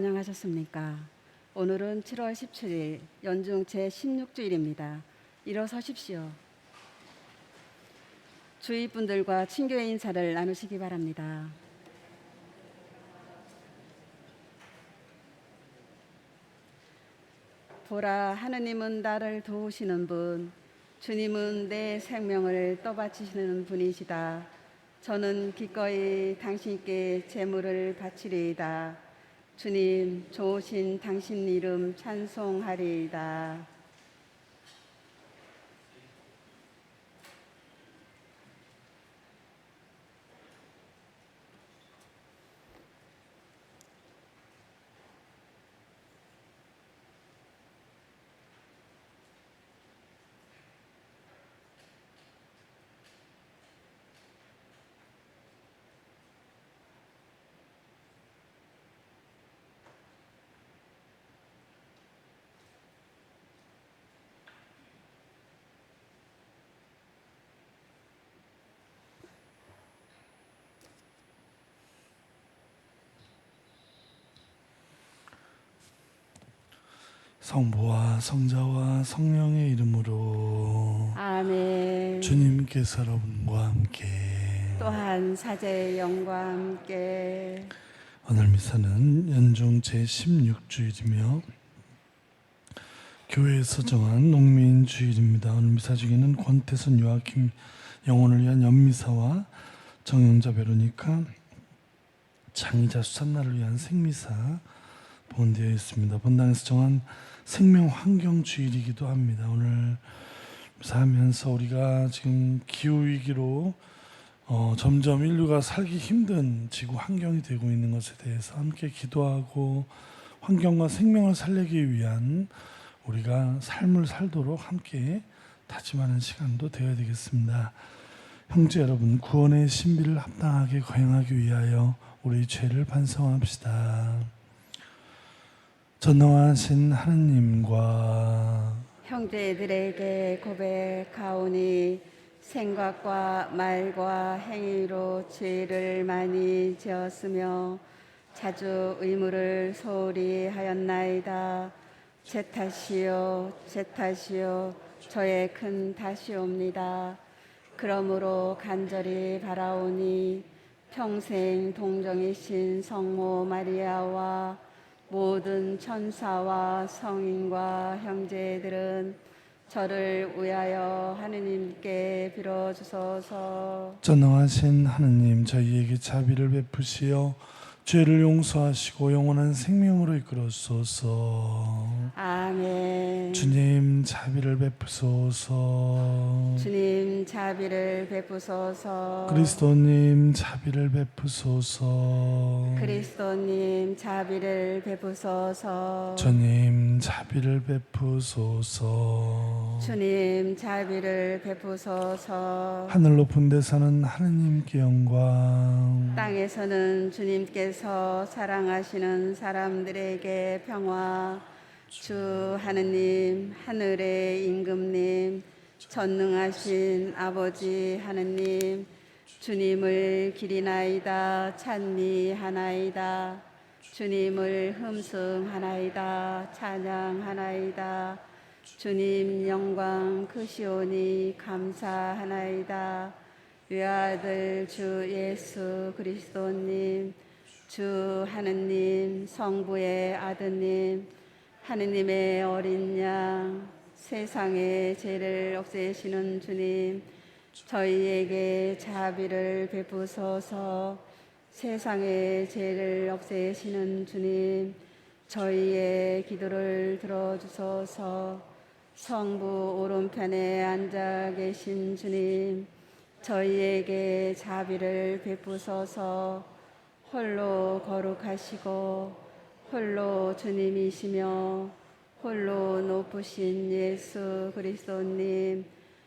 안녕하셨습니까? 오늘은 7월 17일 연중 제16주일입니다. 일어서십시오. 주위 분들과 친교의 인사를 나누시기 바랍니다. 보라, 하느님은 나를 도우시는 분, 주님은 내 생명을 떠받치시는 분이시다. 저는 기꺼이 당신께 제물을 바치리이다. 주님, 좋으신 당신 이름 찬송하리이다. 성부와 성자와 성령의 이름으로 아멘. 주님께서 여러분과 함께 또한 사제의 영과 함께 오늘 미사는 연중 제16주일이며 교회에서 정한 농민 주일입니다. 오늘 미사 중에는 권태선 요아킴 영혼을 위한 연미사와 정영자 베로니카 장의자 수산나를 위한 생미사 본되어 있습니다. 본당에서 정한 생명환경주일이기도 합니다. 오늘 미사하면서 우리가 지금 기후위기로 점점 인류가 살기 힘든 지구 환경이 되고 있는 것에 대해서 함께 기도하고 환경과 생명을 살리기 위한 우리가 삶을 살도록 함께 다짐하는 시간도 되어야 되겠습니다. 형제 여러분, 구원의 신비를 합당하게 거행하기 위하여 우리 죄를 반성합시다. 전능하신 하느님과 형제들에게 고백하오니 생각과 말과 행위로 죄를 많이 지었으며 자주 의무를 소홀히 하였나이다. 제 탓이요 제 탓이요 저의 큰 탓이옵니다. 그러므로 간절히 바라오니 평생 동정이신 성모 마리아와 모든 천사와 성인과 형제들은 저를 위하여 하느님께 빌어주소서. 전능하신 하느님, 저희에게 자비를 베푸시어 죄를 용서하시고 영원한 생명으로 이끌어주소서. 아멘. 주님 자비를 베푸소서. 주님 자비를 베푸소서. 그리스도님 자비를 베푸소서. 그리스도님 자비를 베푸소서. 주님 자비를 베푸소서. 주님 자비를 베푸소서. 하늘 높은 데 사는 하느님께 영광, 땅에서는 주님께서 사랑하시는 사람들에게 평화. 주 하느님, 하늘의 임금님, 전능하신 아버지 하느님, 주님을 기리나이다 찬미하나이다. 주님을 흠숭하나이다 찬양하나이다. 주님 영광 크시오니 감사하나이다. 외아들 주 예수 그리스도님, 주 하느님 성부의 아드님, 하느님의 어린 양, 세상의 죄를 없애시는 주님, 저희에게 자비를 베푸소서. 세상의 죄를 없애시는 주님, 저희의 기도를 들어주소서. 성부 오른편에 앉아 계신 주님, 저희에게 자비를 베푸소서. 홀로 거룩하시고 홀로 주님이시며 홀로 높으신 예수 그리스도님,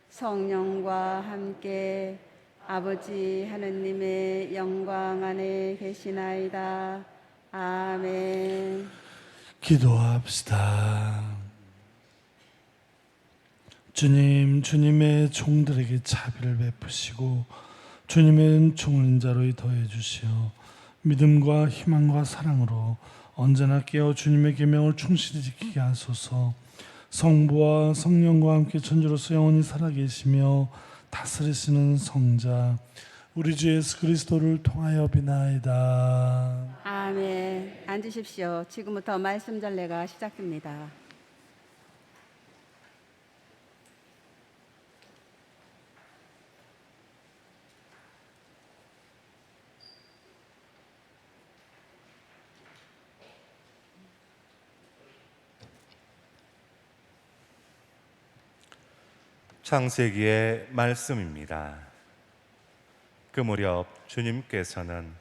성령과 함께 아버지 하느님의 영광 안에 계시나이다. 아멘. 기도합시다. 주님, 주님의 종들에게 자비를 베푸시고 주님의 은총을 인자로 더해 주시어 믿음과 희망과 사랑으로 언제나 깨어 주님의 계명을 충실히 지키게 하소서. 성부와 성령과 함께 천주로서 영원히 살아계시며 다스리시는 성자 우리 주 예수 그리스도를 통하여 비나이다. 아멘. 앉으십시오. 지금부터 말씀 전례가 시작됩니다. 창세기의 말씀입니다. 그 무렵 주님께서는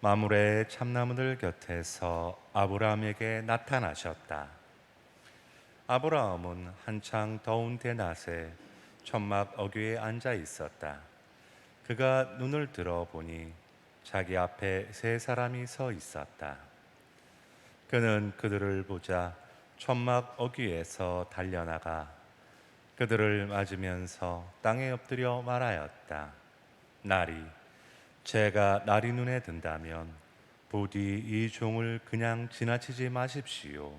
마므레의 참나무들 곁에서 아브라함에게 나타나셨다. 아브라함은 한창 더운 대낮에 천막 어귀에 앉아 있었다. 그가 눈을 들어 보니 자기 앞에 세 사람이 서 있었다. 그는 그들을 보자 천막 어귀에서 달려나가 그들을 맞으면서 땅에 엎드려 말하였다. 제가 날이 눈에 든다면 부디 이 종을 그냥 지나치지 마십시오.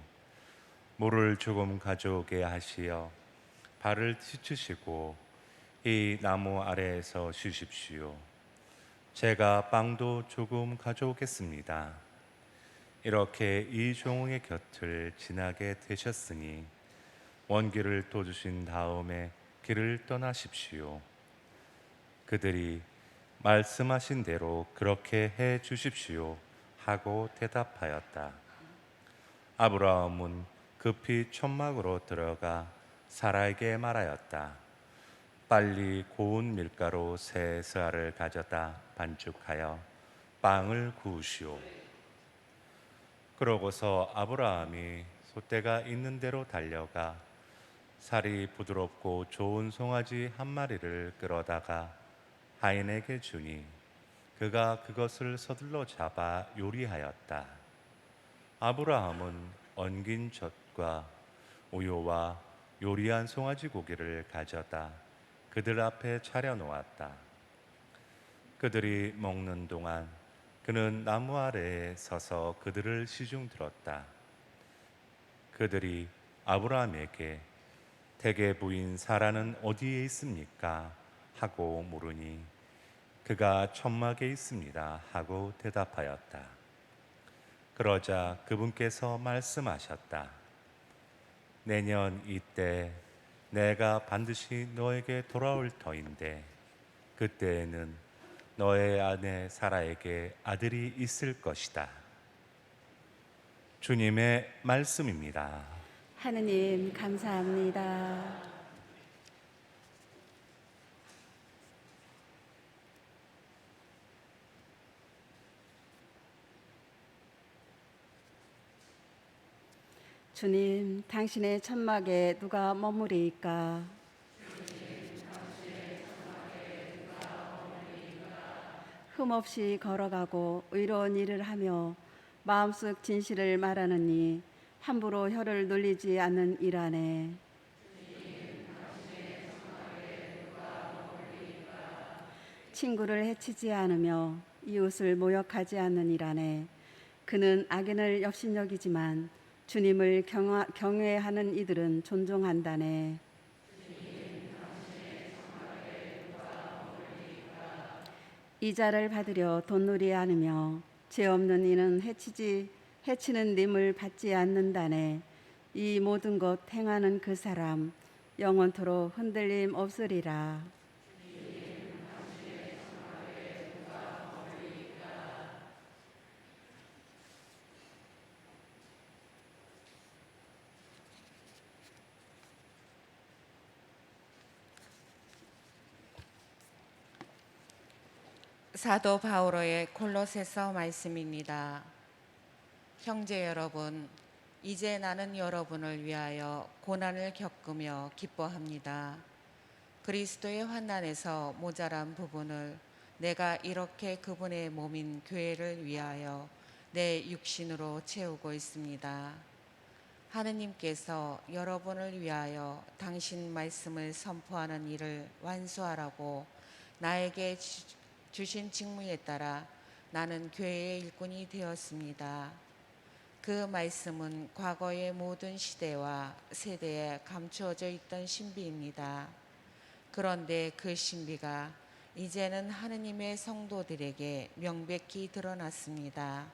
물을 조금 가져오게 하시어 발을 씻으시고 이 나무 아래에서 쉬십시오. 제가 빵도 조금 가져오겠습니다. 이렇게 이 종의 곁을 지나게 되셨으니 원기를 도주신 다음에 길을 떠나십시오. 그들이 말씀하신 대로 그렇게 해 주십시오 하고 대답하였다. 아브라함은 급히 천막으로 들어가 사라에게 말하였다. 빨리 고운 밀가루 세 스아를 가져다 반죽하여 빵을 구우시오. 그러고서 아브라함이 솥대가 있는 대로 달려가 살이 부드럽고 좋은 송아지 한 마리를 끌어다가 하인에게 주니 그가 그것을 서둘러 잡아 요리하였다. 아브라함은 엉긴 젖과 우유와 요리한 송아지 고기를 가져다 그들 앞에 차려 놓았다. 그들이 먹는 동안 그는 나무 아래에 서서 그들을 시중 들었다. 그들이 아브라함에게 대개 부인 사라는 어디에 있습니까? 하고 물으니 그가 천막에 있습니다 하고 대답하였다. 그러자 그분께서 말씀하셨다. 내년 이때 내가 반드시 너에게 돌아올 터인데 그때에는 너의 아내 사라에게 아들이 있을 것이다. 주님의 말씀입니다. 하느님 감사합니다. 주님, 당신의 천막에 누가 머무리이까? 흠없이 걸어가고 의로운 일을 하며 마음속 진실을 말하느니 함부로 혀를 놀리지 않는 일 안에 친구를 해치지 않으며 이웃을 모욕하지 않는 일 안에 그는 악인을 역신여기지만 주님을 경외하는 이들은 존중한다네. 이자를 받으려 돈놀이 않으며 죄 없는 이는 해치는 님을 받지 않는다네. 이 모든 것 행하는 그 사람 영원토록 흔들림 없으리라. 사도 바오로의 골로새서 말씀입니다. 형제 여러분, 이제 나는 여러분을 위하여 고난을 겪으며 기뻐합니다. 그리스도의 환난에서 모자란 부분을 내가 이렇게 그분의 몸인 교회를 위하여 내 육신으로 채우고 있습니다. 하느님께서 여러분을 위하여 당신 말씀을 선포하는 일을 완수하라고 나에게 주신 직무에 따라 나는 교회의 일꾼이 되었습니다. 그 말씀은 과거의 모든 시대와 세대에 감추어져 있던 신비입니다. 그런데 그 신비가 이제는 하느님의 성도들에게 명백히 드러났습니다.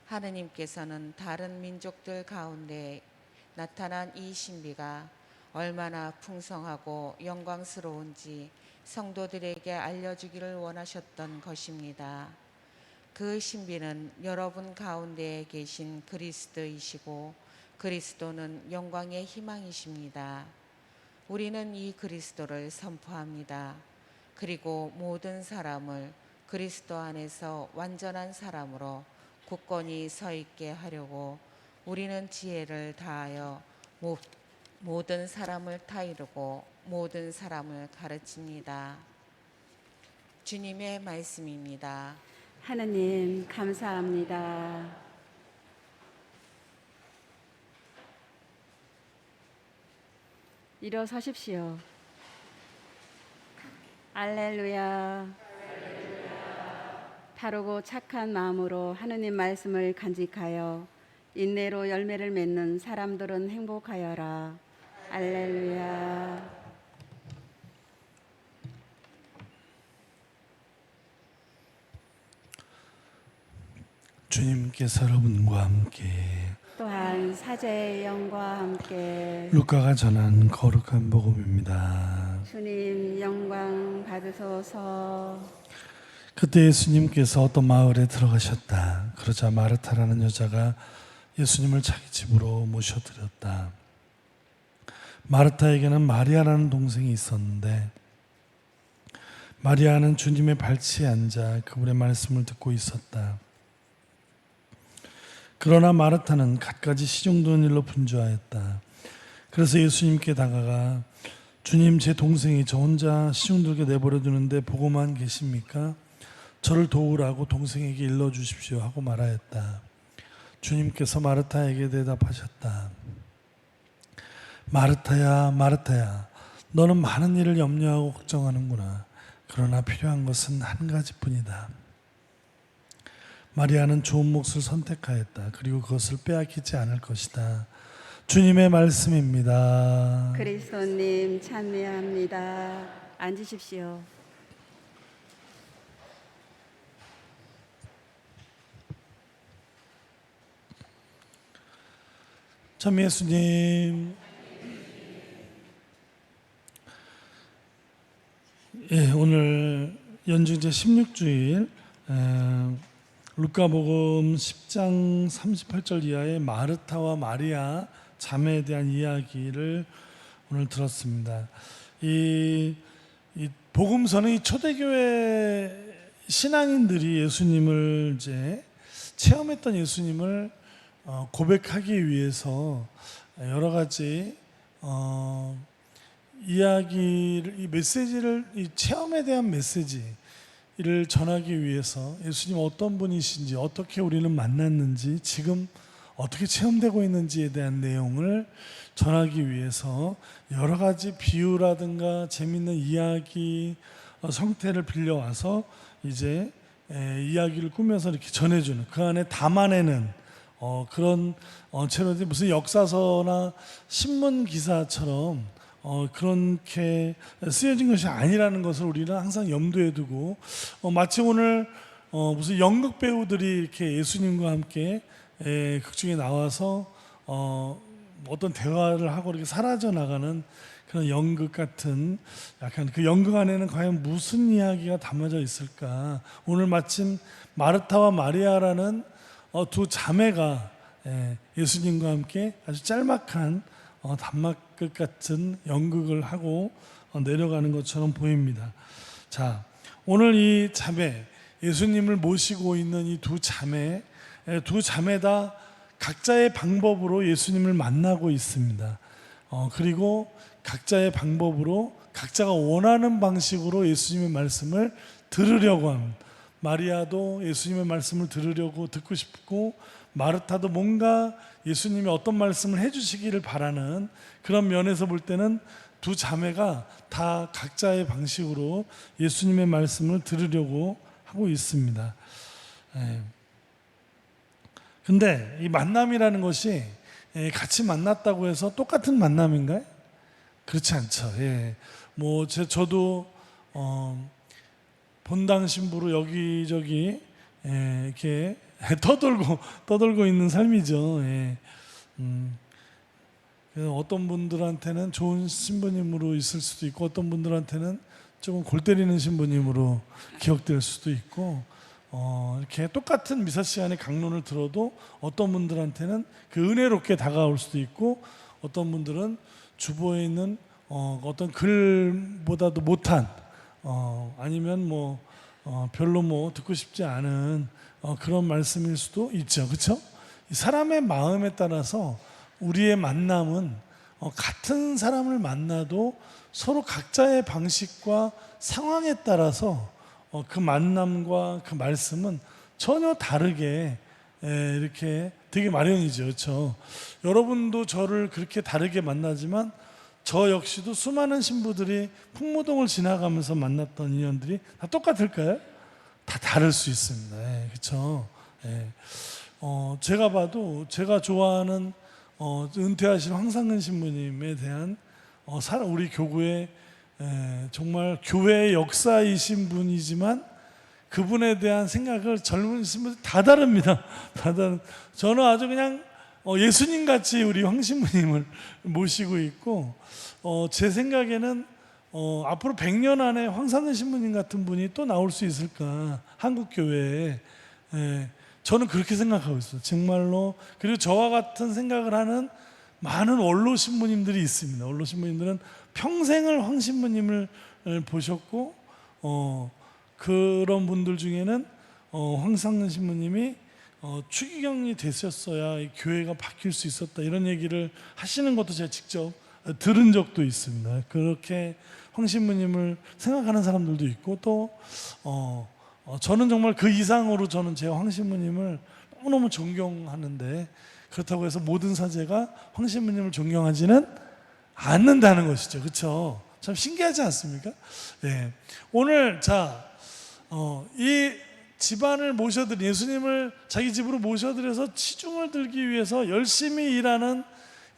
하느님께서는 다른 민족들 가운데 나타난 이 신비가 얼마나 풍성하고 영광스러운지 성도들에게 알려주기를 원하셨던 것입니다. 그 신비는 여러분 가운데에 계신 그리스도이시고 그리스도는 영광의 희망이십니다. 우리는 이 그리스도를 선포합니다. 그리고 모든 사람을 그리스도 안에서 완전한 사람으로 굳건히 서 있게 하려고 우리는 지혜를 다하여 모든 사람을 타이르고 모든 사람을 가르칩니다. 주님의 말씀입니다. 하느님 감사합니다. 일어서십시오. 알렐루야. 바르고 착한 마음으로 하느님 말씀을 간직하여 인내로 열매를 맺는 사람들은 행복하여라. 알렐루야. 주님께서 여러분과 함께 또한 사제의 영과 함께 루카가 전한 거룩한 복음입니다. 주님 영광 받으소서. 그때 예수님께서 어떤 마을에 들어가셨다. 그러자 마르타라는 여자가 예수님을 자기 집으로 모셔드렸다. 마르타에게는 마리아라는 동생이 있었는데 마리아는 주님의 발치에 앉아 그분의 말씀을 듣고 있었다. 그러나 마르타는 갖가지 시중드는 일로 분주하였다. 그래서 예수님께 다가가 주님, 제 동생이 저 혼자 시중들게 내버려 두는데 보고만 계십니까? 저를 도우라고 동생에게 일러주십시오 하고 말하였다. 주님께서 마르타에게 대답하셨다. 마르타야, 마르타야, 너는 많은 일을 염려하고 걱정하는구나. 그러나 필요한 것은 한 가지뿐이다. 마리아는 좋은 몫을 선택하였다. 그리고 그것을 빼앗기지 않을 것이다. 주님의 말씀입니다. 그리스도님 찬미합니다. 앉으십시오. 참 예수님, 오늘 연중제 16주일 루카복음 10장 38절 이하의 마르타와 마리아 자매에 대한 이야기를 오늘 들었습니다. 이 복음서는 이 초대교회 신앙인들이 예수님을 이제 체험했던 예수님을 고백하기 위해서 여러 가지 이야기를, 이 메시지를, 이 체험에 대한 메시지를 전하기 위해서 예수님 어떤 분이신지, 어떻게 우리는 만났는지, 지금 어떻게 체험되고 있는지에 대한 내용을 전하기 위해서 여러 가지 비유라든가 재밌는 이야기, 성태를 빌려와서 이제 이야기를 꾸며서 이렇게 전해주는, 그 안에 담아내는 그런 채로 무슨 역사서나 신문 기사처럼 그렇게 쓰여진 것이 아니라는 것을 우리는 항상 염두에 두고 마치 오늘 무슨 연극 배우들이 이렇게 예수님과 함께 극중에 나와서 어떤 대화를 하고 이렇게 사라져 나가는 그런 연극 같은, 약간 그 연극 안에는 과연 무슨 이야기가 담아져 있을까. 오늘 마침 마르타와 마리아라는 두 자매가 예수님과 함께 아주 짤막한 단막극 같은 연극을 하고 내려가는 것처럼 보입니다. 자, 오늘 이 자매, 예수님을 모시고 있는 이 두 자매 다 각자의 방법으로 예수님을 만나고 있습니다. 그리고 각자의 방법으로 각자가 원하는 방식으로 예수님의 말씀을 들으려고 합니다. 마리아도 예수님의 말씀을 들으려고 듣고 싶고, 마르타도 뭔가 예수님이 어떤 말씀을 해주시기를 바라는 그런 면에서 볼 때는 두 자매가 다 각자의 방식으로 예수님의 말씀을 들으려고 하고 있습니다. 근데 이 만남이라는 것이 같이 만났다고 해서 똑같은 만남인가요? 그렇지 않죠. 예. 뭐 저도 본당 신부로 여기저기 이렇게 떠돌고 있는 삶이죠. 예. 그래서 어떤 분들한테는 좋은 신부님으로 있을 수도 있고 어떤 분들한테는 조금 골 때리는 신부님으로 기억될 수도 있고 이렇게 똑같은 미사 시간에 강론을 들어도 어떤 분들한테는 그 은혜롭게 다가올 수도 있고 어떤 분들은 주보에 있는 어떤 글보다도 못한 아니면 별로 듣고 싶지 않은 그런 말씀일 수도 있죠. 그렇죠? 사람의 마음에 따라서 우리의 만남은 같은 사람을 만나도 서로 각자의 방식과 상황에 따라서 그 만남과 그 말씀은 전혀 다르게 이렇게 되게 마련이죠. 그렇죠? 여러분도 저를 그렇게 다르게 만나지만 저 역시도 수많은 신부들이 풍무동을 지나가면서 만났던 인연들이 다 똑같을까요? 다 다를 수 있습니다. 그렇죠? 제가 봐도 제가 좋아하는 은퇴하신 황상근 신부님에 대한 우리 교구의 정말 교회의 역사이신 분이지만 그분에 대한 생각을 젊은 신부들 다 다릅니다. 저는 아주 그냥 예수님 같이 우리 황 신부님을 모시고 있고 제 생각에는 앞으로 100년 안에 황상근 신부님 같은 분이 또 나올 수 있을까 한국 교회에 저는 그렇게 생각하고 있어요. 정말로. 그리고 저와 같은 생각을 하는 많은 원로 신부님들이 있습니다. 원로 신부님들은 평생을 황 신부님을 보셨고 그런 분들 중에는 황상근 신부님이 추기경이 되셨어야 이 교회가 바뀔 수 있었다 이런 얘기를 하시는 것도 제가 직접 들은 적도 있습니다. 그렇게 황 신부님을 생각하는 사람들도 있고 또 저는 정말 그 이상으로 저는 제 황 신부님을 너무너무 존경하는데 그렇다고 해서 모든 사제가 황 신부님을 존경하지는 않는다는 것이죠. 그렇죠? 참 신기하지 않습니까? 네. 오늘 이 집안을 모셔드린 예수님을 자기 집으로 모셔드려서 치중을 들기 위해서 열심히 일하는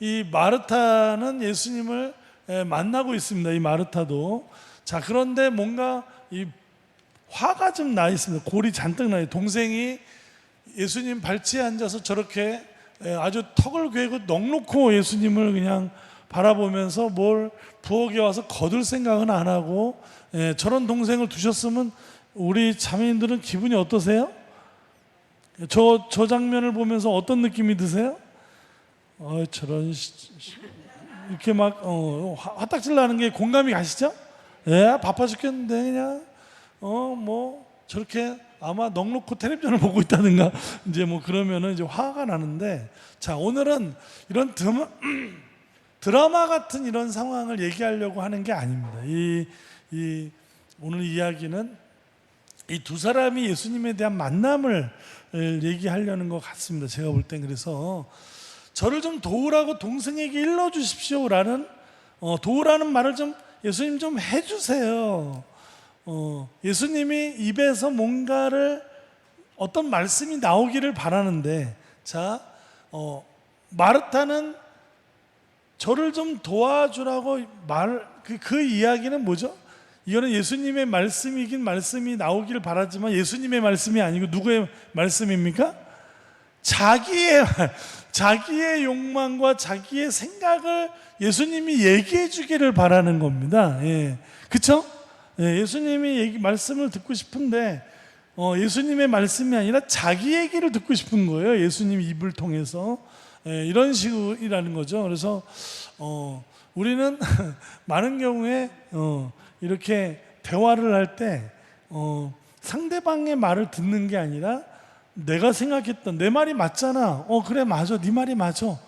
이 마르타는 예수님을 만나고 있습니다. 이 마르타도. 그런데 뭔가 이 화가 좀 나 있습니다. 골이 잔뜩 나요. 동생이 예수님 발치에 앉아서 저렇게 아주 턱을 괴고 넋놓고 예수님을 그냥 바라보면서 뭘 부엌에 와서 거둘 생각은 안 하고 저런 동생을 두셨으면 우리 자매님들은 기분이 어떠세요? 저 장면을 보면서 어떤 느낌이 드세요? 저런 이렇게 막 화딱질 나는 게 공감이 가시죠? 바빠 죽겠는데 그냥 저렇게 아마 넋놓고 텔레비전을 보고 있다든가 이제 그러면은 이제 화가 나는데 오늘은 이런 드라마 같은 이런 상황을 얘기하려고 하는 게 아닙니다. 오늘 이야기는 이 두 사람이 예수님에 대한 만남을 얘기하려는 것 같습니다. 제가 볼 땐 그래서 저를 좀 도우라고 동생에게 일러주십시오라는 도우라는 말을 좀 예수님 좀 해주세요. 예수님이 입에서 뭔가를 어떤 말씀이 나오기를 바라는데 마르타는 저를 좀 도와주라고 그 이야기는 뭐죠? 이거는 예수님의 말씀이긴 말씀이 나오기를 바라지만 예수님의 말씀이 아니고 누구의 말씀입니까? 자기의 욕망과 자기의 생각을 예수님이 얘기해 주기를 바라는 겁니다. 그렇죠? 예수님이 말씀을 듣고 싶은데 예수님의 말씀이 아니라 자기 얘기를 듣고 싶은 거예요. 예수님 입을 통해서 이런 식이라는 거죠. 그래서 우리는 많은 경우에 이렇게 대화를 할 때 상대방의 말을 듣는 게 아니라 내가 생각했던 내 말이 맞잖아. 그래 맞아. 네 말이 맞아.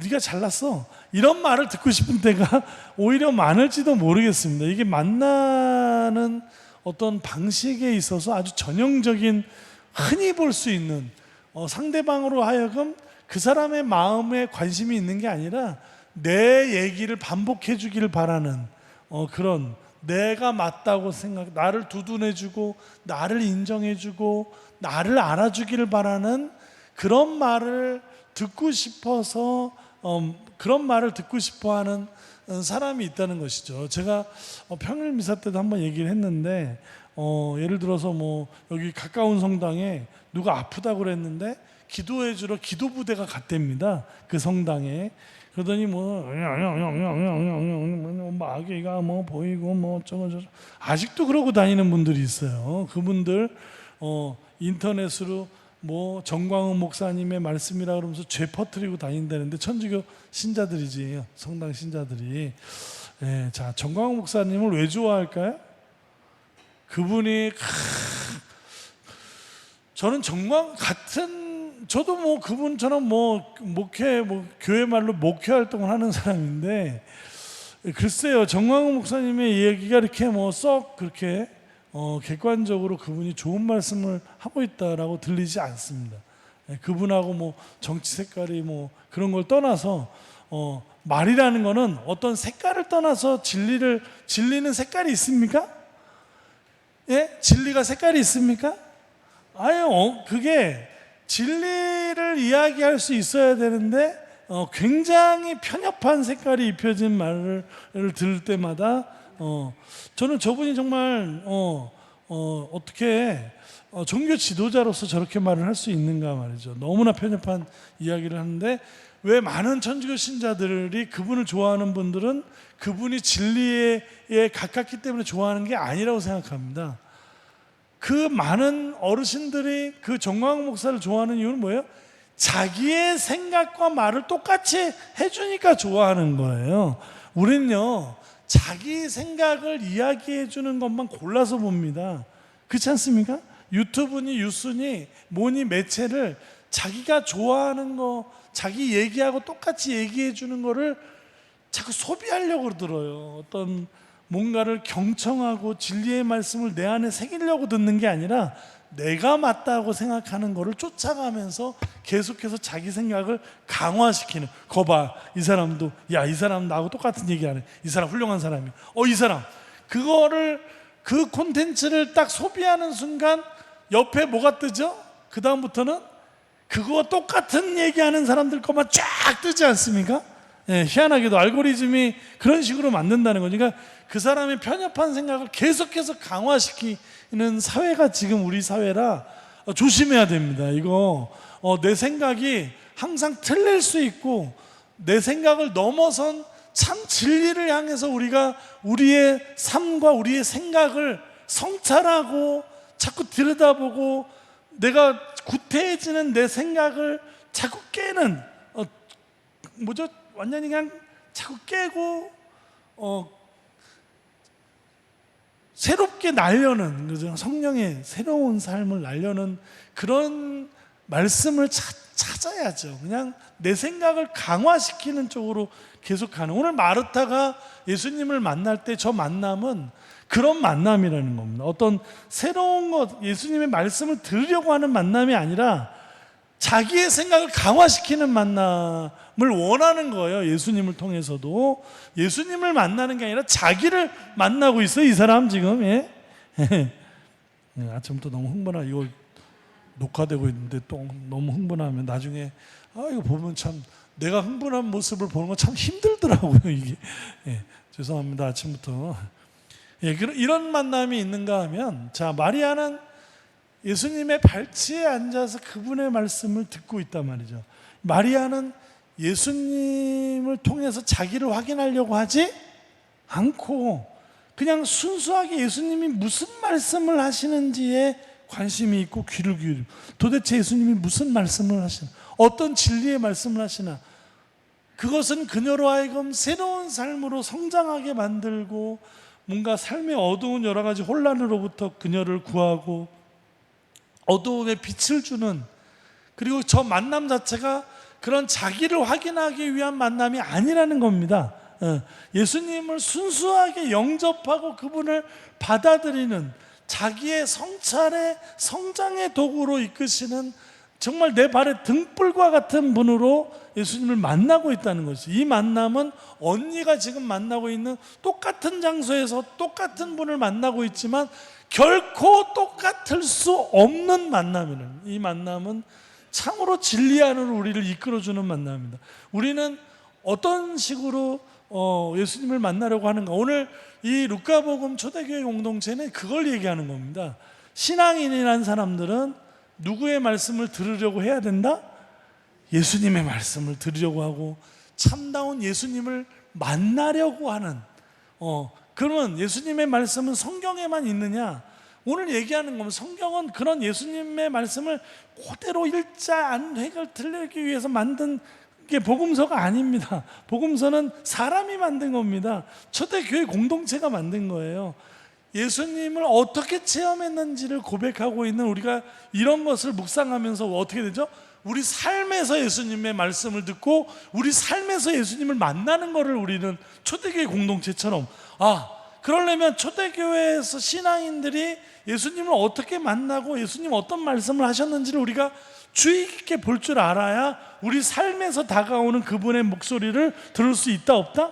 네가 잘났어. 이런 말을 듣고 싶은 때가 오히려 많을지도 모르겠습니다. 이게 만나는 어떤 방식에 있어서 아주 전형적인 흔히 볼 수 있는 상대방으로 하여금 그 사람의 마음에 관심이 있는 게 아니라 내 얘기를 반복해 주기를 바라는 그런 내가 맞다고 나를 두둔해 주고 나를 인정해 주고 나를 알아주기를 바라는 그런 말을 듣고 싶어서 그런 말을 듣고 싶어하는 사람이 있다는 것이죠. 제가 평일 미사 때도 한번 얘기를 했는데 예를 들어서 뭐 여기 가까운 성당에 누가 아프다고 그랬는데 기도해 주러 기도 부대가 갔답니다. 그 성당에. 그러더니 뭐 마귀가 뭐 보이고 뭐 어쩌고 저쩌고 아직도 그러고 다니는 분들이 있어요. 그분들 인터넷으로 뭐 정광훈 목사님의 말씀이라 그러면서 죄 퍼뜨리고 다닌다는데 천주교 신자들이지, 성당 신자들이. 예, 자, 정광훈 목사님을 왜 좋아할까요? 그분이 저는 저도 뭐 그분처럼 뭐 교회 말로 목회 활동을 하는 사람인데, 글쎄요, 정광훈 목사님의 이야기가 이렇게 뭐 썩 그렇게 객관적으로 그분이 좋은 말씀을 하고 있다라고 들리지 않습니다. 그분하고 뭐 정치 색깔이 뭐 그런 걸 떠나서 말이라는 거는 어떤 색깔을 떠나서 진리는 색깔이 있습니까? 예? 진리가 색깔이 있습니까? 아유, 그게 진리를 이야기할 수 있어야 되는데 굉장히 편협한 색깔이 입혀진 말을 들을 때마다 저는 저분이 정말 어떻게 종교 지도자로서 저렇게 말을 할 수 있는가 말이죠. 너무나 편협한 이야기를 하는데, 왜 많은 천주교 신자들이 그분을 좋아하는 분들은 그분이 진리에 가깝기 때문에 좋아하는 게 아니라고 생각합니다. 그 많은 어르신들이 그 정광훈 목사를 좋아하는 이유는 뭐예요? 자기의 생각과 말을 똑같이 해주니까 좋아하는 거예요. 우리는요, 자기 생각을 이야기해 주는 것만 골라서 봅니다. 그렇지 않습니까? 유튜브니 뉴스니 뭐니 매체를 자기가 좋아하는 거, 자기 얘기하고 똑같이 얘기해 주는 거를 자꾸 소비하려고 들어요. 어떤 뭔가를 경청하고 진리의 말씀을 내 안에 새기려고 듣는 게 아니라 내가 맞다고 생각하는 거를 쫓아가면서 계속해서 자기 생각을 강화시키는. 거봐, 이 사람도, 야, 이 사람 나하고 똑같은 얘기 안 해. 이 사람 훌륭한 사람이야. 이 사람. 그 콘텐츠를 딱 소비하는 순간 옆에 뭐가 뜨죠? 그 다음부터는 그거와 똑같은 얘기하는 사람들 것만 쫙 뜨지 않습니까? 예, 희한하게도 알고리즘이 그런 식으로 만든다는 거죠. 그러니까 그 사람의 편협한 생각을 계속해서 강화시키는 사회가 지금 우리 사회라 조심해야 됩니다. 이거 내 생각이 항상 틀릴 수 있고, 내 생각을 넘어선 참 진리를 향해서 우리가 우리의 삶과 우리의 생각을 성찰하고 자꾸 들여다보고, 내가 구태해지는 내 생각을 자꾸 깨는 완전히 그냥 자꾸 깨고 새롭게 날려는, 그죠? 성령의 새로운 삶을 날려는 그런 말씀을 찾아야죠. 그냥 내 생각을 강화시키는 쪽으로 계속 가는. 오늘 마르타가 예수님을 만날 때 저 만남은 그런 만남이라는 겁니다. 어떤 새로운 것, 예수님의 말씀을 들으려고 하는 만남이 아니라 자기의 생각을 강화시키는 만남을 원하는 거예요. 예수님을 통해서도. 예수님을 만나는 게 아니라 자기를 만나고 있어요, 이 사람 지금. 예? 아침부터 너무 흥분하. 이거 녹화되고 있는데 또 너무 흥분하면 나중에 이거 보면 참 내가 흥분한 모습을 보는 건 참 힘들더라고요, 이게. 예, 죄송합니다, 아침부터. 예, 이런 만남이 있는가 하면, 자, 마리아는 예수님의 발치에 앉아서 그분의 말씀을 듣고 있단 말이죠. 마리아는 예수님을 통해서 자기를 확인하려고 하지 않고 그냥 순수하게 예수님이 무슨 말씀을 하시는지에 관심이 있고 귀를 기울이고, 도대체 예수님이 무슨 말씀을 하시나, 어떤 진리의 말씀을 하시나, 그것은 그녀로 하여금 새로운 삶으로 성장하게 만들고, 뭔가 삶의 어두운 여러 가지 혼란으로부터 그녀를 구하고 어두움에 빛을 주는, 그리고 저 만남 자체가 그런 자기를 확인하기 위한 만남이 아니라는 겁니다. 예수님을 순수하게 영접하고 그분을 받아들이는, 자기의 성찰의 성장의 도구로 이끄시는, 정말 내 발에 등불과 같은 분으로 예수님을 만나고 있다는 것이죠. 이 만남은 언니가 지금 만나고 있는 똑같은 장소에서 똑같은 분을 만나고 있지만 결코 똑같을 수 없는 만남이라는, 이 만남은 참으로 진리 안으로 우리를 이끌어주는 만남입니다. 우리는 어떤 식으로 예수님을 만나려고 하는가? 오늘 이 루카복음 초대교회 공동체는 그걸 얘기하는 겁니다. 신앙인이라는 사람들은 누구의 말씀을 들으려고 해야 된다? 예수님의 말씀을 들으려고 하고 참다운 예수님을 만나려고 하는 그러면 예수님의 말씀은 성경에만 있느냐? 오늘 얘기하는 겁니다. 성경은 그런 예수님의 말씀을 그대로 일자 안획을 들리기 위해서 만든 게 복음서가 아닙니다. 복음서는 사람이 만든 겁니다. 초대교회 공동체가 만든 거예요. 예수님을 어떻게 체험했는지를 고백하고 있는 우리가 이런 것을 묵상하면서 어떻게 되죠? 우리 삶에서 예수님의 말씀을 듣고 우리 삶에서 예수님을 만나는 것을 우리는 초대교회 공동체처럼 그러려면 초대교회에서 신앙인들이 예수님을 어떻게 만나고 예수님 어떤 말씀을 하셨는지를 우리가 주의 깊게 볼 줄 알아야 우리 삶에서 다가오는 그분의 목소리를 들을 수 있다 없다?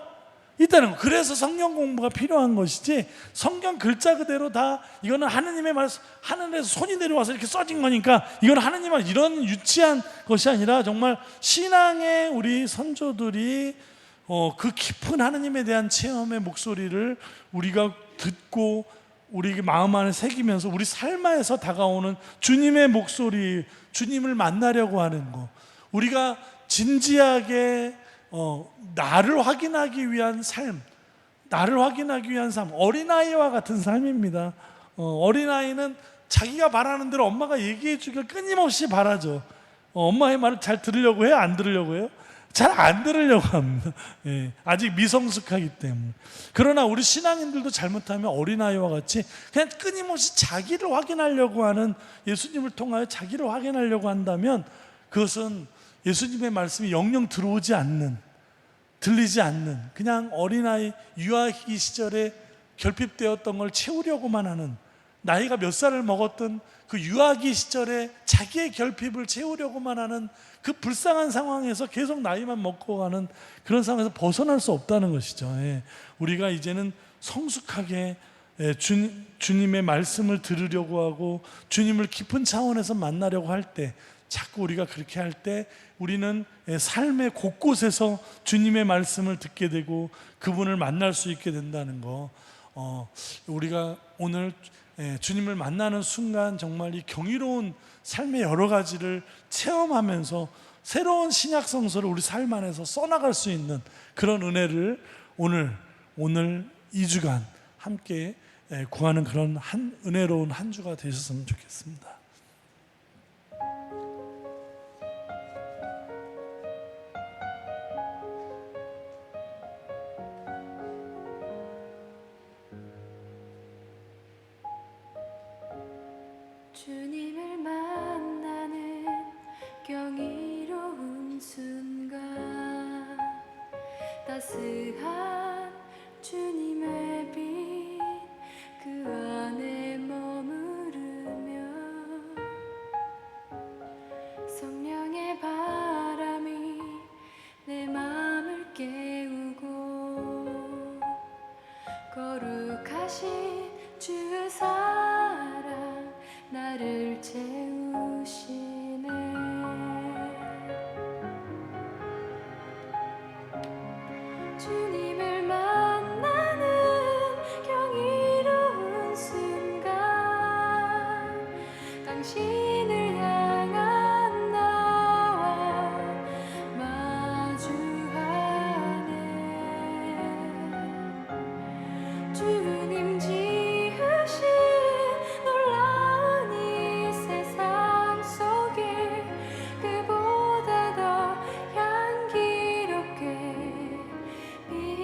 있다는 거. 그래서 성경 공부가 필요한 것이지 성경 글자 그대로 다 이거는 하느님의 말씀, 하늘에서 손이 내려와서 이렇게 써진 거니까 이건 하느님의 말, 이런 유치한 것이 아니라 정말 신앙의 우리 선조들이 그 깊은 하느님에 대한 체험의 목소리를 우리가 듣고 우리 마음 안에 새기면서 우리 삶에서 다가오는 주님의 목소리, 주님을 만나려고 하는 거, 우리가 진지하게 나를 확인하기 위한 삶, 어린아이와 같은 삶입니다. 어린아이는 자기가 바라는 대로 엄마가 얘기해 주길 끊임없이 바라죠. 엄마의 말을 잘 들으려고 해요? 안 들으려고 해요? 잘 안 들으려고 합니다. 아직 미성숙하기 때문에. 그러나 우리 신앙인들도 잘못하면 어린아이와 같이 그냥 끊임없이 자기를 확인하려고 하는, 예수님을 통하여 자기를 확인하려고 한다면 그것은 예수님의 말씀이 영영 들어오지 않는, 들리지 않는, 그냥 어린아이 유아기 시절에 결핍되었던 걸 채우려고만 하는, 나이가 몇 살을 먹었던 그 유아기 시절에 자기의 결핍을 채우려고만 하는 그 불쌍한 상황에서 계속 나이만 먹고 가는 그런 상황에서 벗어날 수 없다는 것이죠. 우리가 이제는 성숙하게 주님의 말씀을 들으려고 하고 주님을 깊은 차원에서 만나려고 할 때, 자꾸 우리가 그렇게 할 때 우리는 삶의 곳곳에서 주님의 말씀을 듣게 되고 그분을 만날 수 있게 된다는 거. 우리가 오늘 주님을 만나는 순간 정말 이 경이로운 삶의 여러 가지를 체험하면서 새로운 신약 성서를 우리 삶 안에서 써나갈 수 있는 그런 은혜를 오늘 2주간 함께 구하는 그런 은혜로운 한 주가 되셨으면 좋겠습니다. 주님을 만나는 경이로운 순간, 따스한 주님의 빛 그 안에 머무르며 성령의 바람이 내 마음을 깨우고 거룩하신 주 사랑 나를 채우시네. 주님을 만나는 경이로운 순간, 당신을 향한 나와 마주하네. 주님 지으신 놀라운 이 세상 속에 그보다 더 향기롭게 빛나는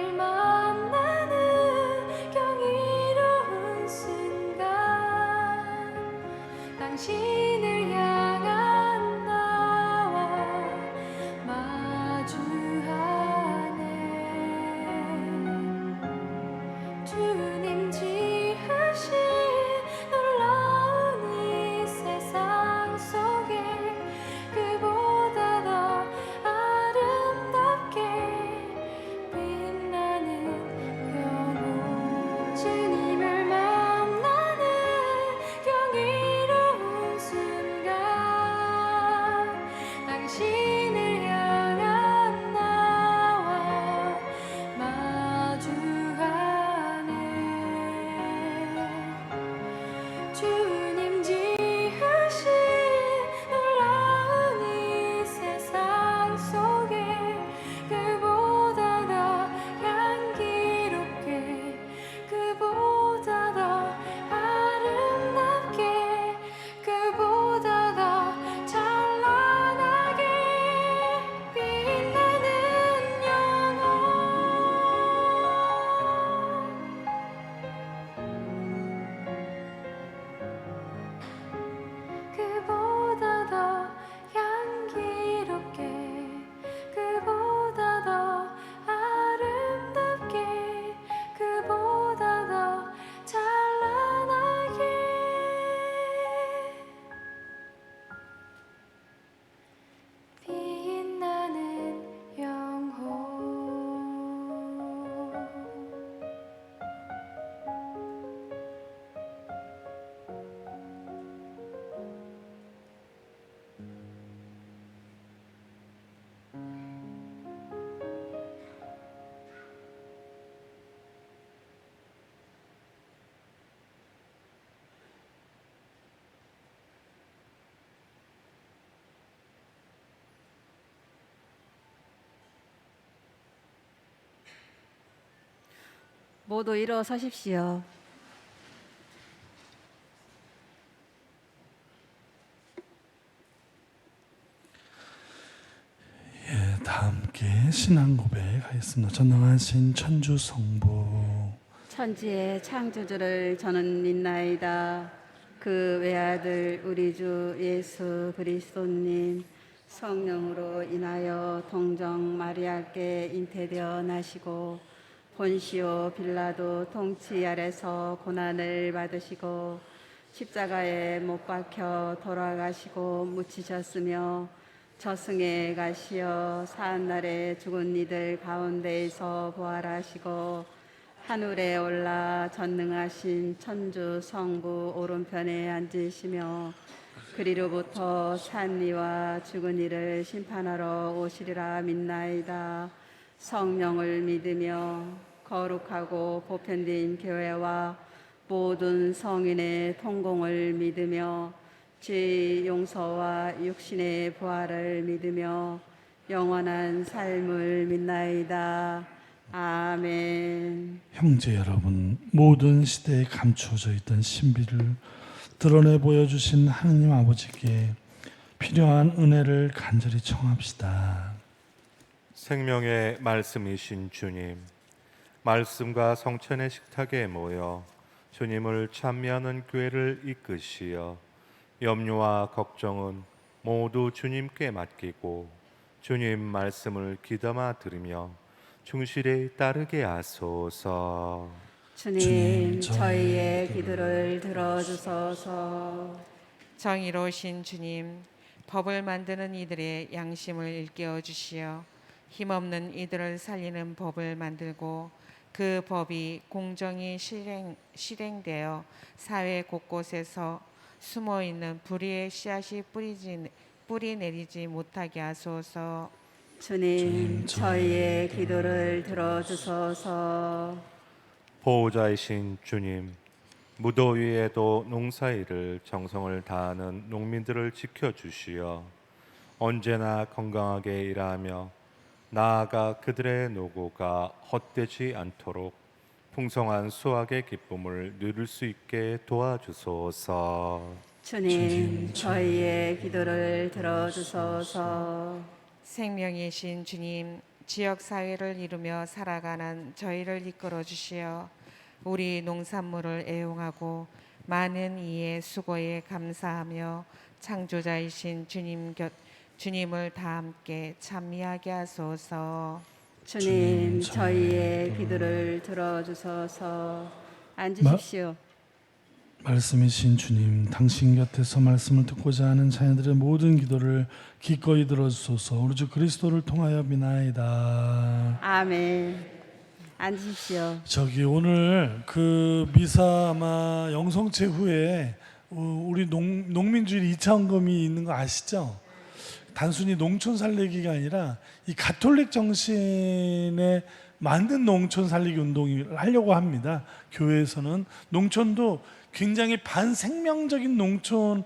주님을 만나는 경이로운 순간 당신을 향한 나와 마주하네. 주님 지으신 놀라운 이 세상 속에 그보다 더 아름답게 빛나는 영혼. 주님을 만나는 경이로운 순간 당신을 향한 나와 마주하네. 주님 지으신 놀라운 이 세상 속에 그보다 더 향기롭게 그보다 더 아름답게 그보다 더 찬란하게 빛나는 영혼. 그보다 더 향기롭게 그보다 더 아름답게 그보다 더 찬란하게 빛나는 영혼. 모두 일어서십시오. 예, 다 함께 신앙 고백하겠습니다. 전능하신 천주 성부 천지의 창조주를 저는 믿나이다. 그 외아들 우리 주 예수 그리스도님 성령으로 인하여 동정 마리아께 잉태되어 나시고 본시오 빌라도 통치 아래서 고난을 받으시고 십자가에 못 박혀 돌아가시고 묻히셨으며 저승에 가시어 사한날에 죽은 이들 가운데에서 부활하시고 하늘에 올라 전능하신 천주 성부 오른편에 앉으시며 그리로부터 산 이와 죽은 이를 심판하러 오시리라 믿나이다. 성령을 믿으며 거룩하고 보편된 교회와 모든 성인의 통공을 믿으며 죄의 용서와 육신의 부활을 믿으며 영원한 삶을 믿나이다. 아멘. 형제 여러분, 모든 시대에 감추어져 있던 신비를 드러내 보여주신 하느님 아버지께 필요한 은혜를 간절히 청합시다. 생명의 말씀이신 주님, 말씀과 성천의 식탁에 모여 주님을 찬미하는 교회를 이끄시어 염려와 걱정은 모두 주님께 맡기고 주님 말씀을 귀담아 들으며 충실히 따르게 하소서. 주님, 저희의 기도를 들어주소서. 정의로우신 주님, 법을 만드는 이들의 양심을 일깨워 주시어 힘없는 이들을 살리는 법을 만들고 그 법이 공정히 실행되어 사회 곳곳에서 숨어있는 불의의 씨앗이 뿌리 내리지 못하게 하소서. 주님, 저희의 기도를 들어주소서. 보호자이신 주님, 무더위에도 농사일을 정성을 다하는 농민들을 지켜주시어 언제나 건강하게 일하며 나아가 그들의 노고가 헛되지 않도록 풍성한 수확의 기쁨을 누릴 수 있게 도와주소서. 주님, 저희의 기도를 들어주소서. 생명이신 주님, 지역 사회를 이루며 살아가는 저희를 이끌어 주시어 우리 농산물을 애용하고 많은 이의 수고에 감사하며 창조자이신 주님을 다 함께 찬미하게 하소서. 주님, 주님, 저희의 저희의 기도를 들어주소서. 앉으십시오. 말씀이신 주님, 당신 곁에서 말씀을 듣고자 하는 자녀들의 모든 기도를 기꺼이 들어주소서. 우리 주 그리스도를 통하여 비나이다. 아멘. 앉으십시오. 저기 오늘 그 미사 아마 영성체 후에 우리 농민주일 2차헌금이 있는 거 아시죠? 단순히 농촌 살리기가 아니라 이 가톨릭 정신에 만든 농촌 살리기 운동을 하려고 합니다. 교회에서는 농촌도 굉장히 반생명적인 농촌의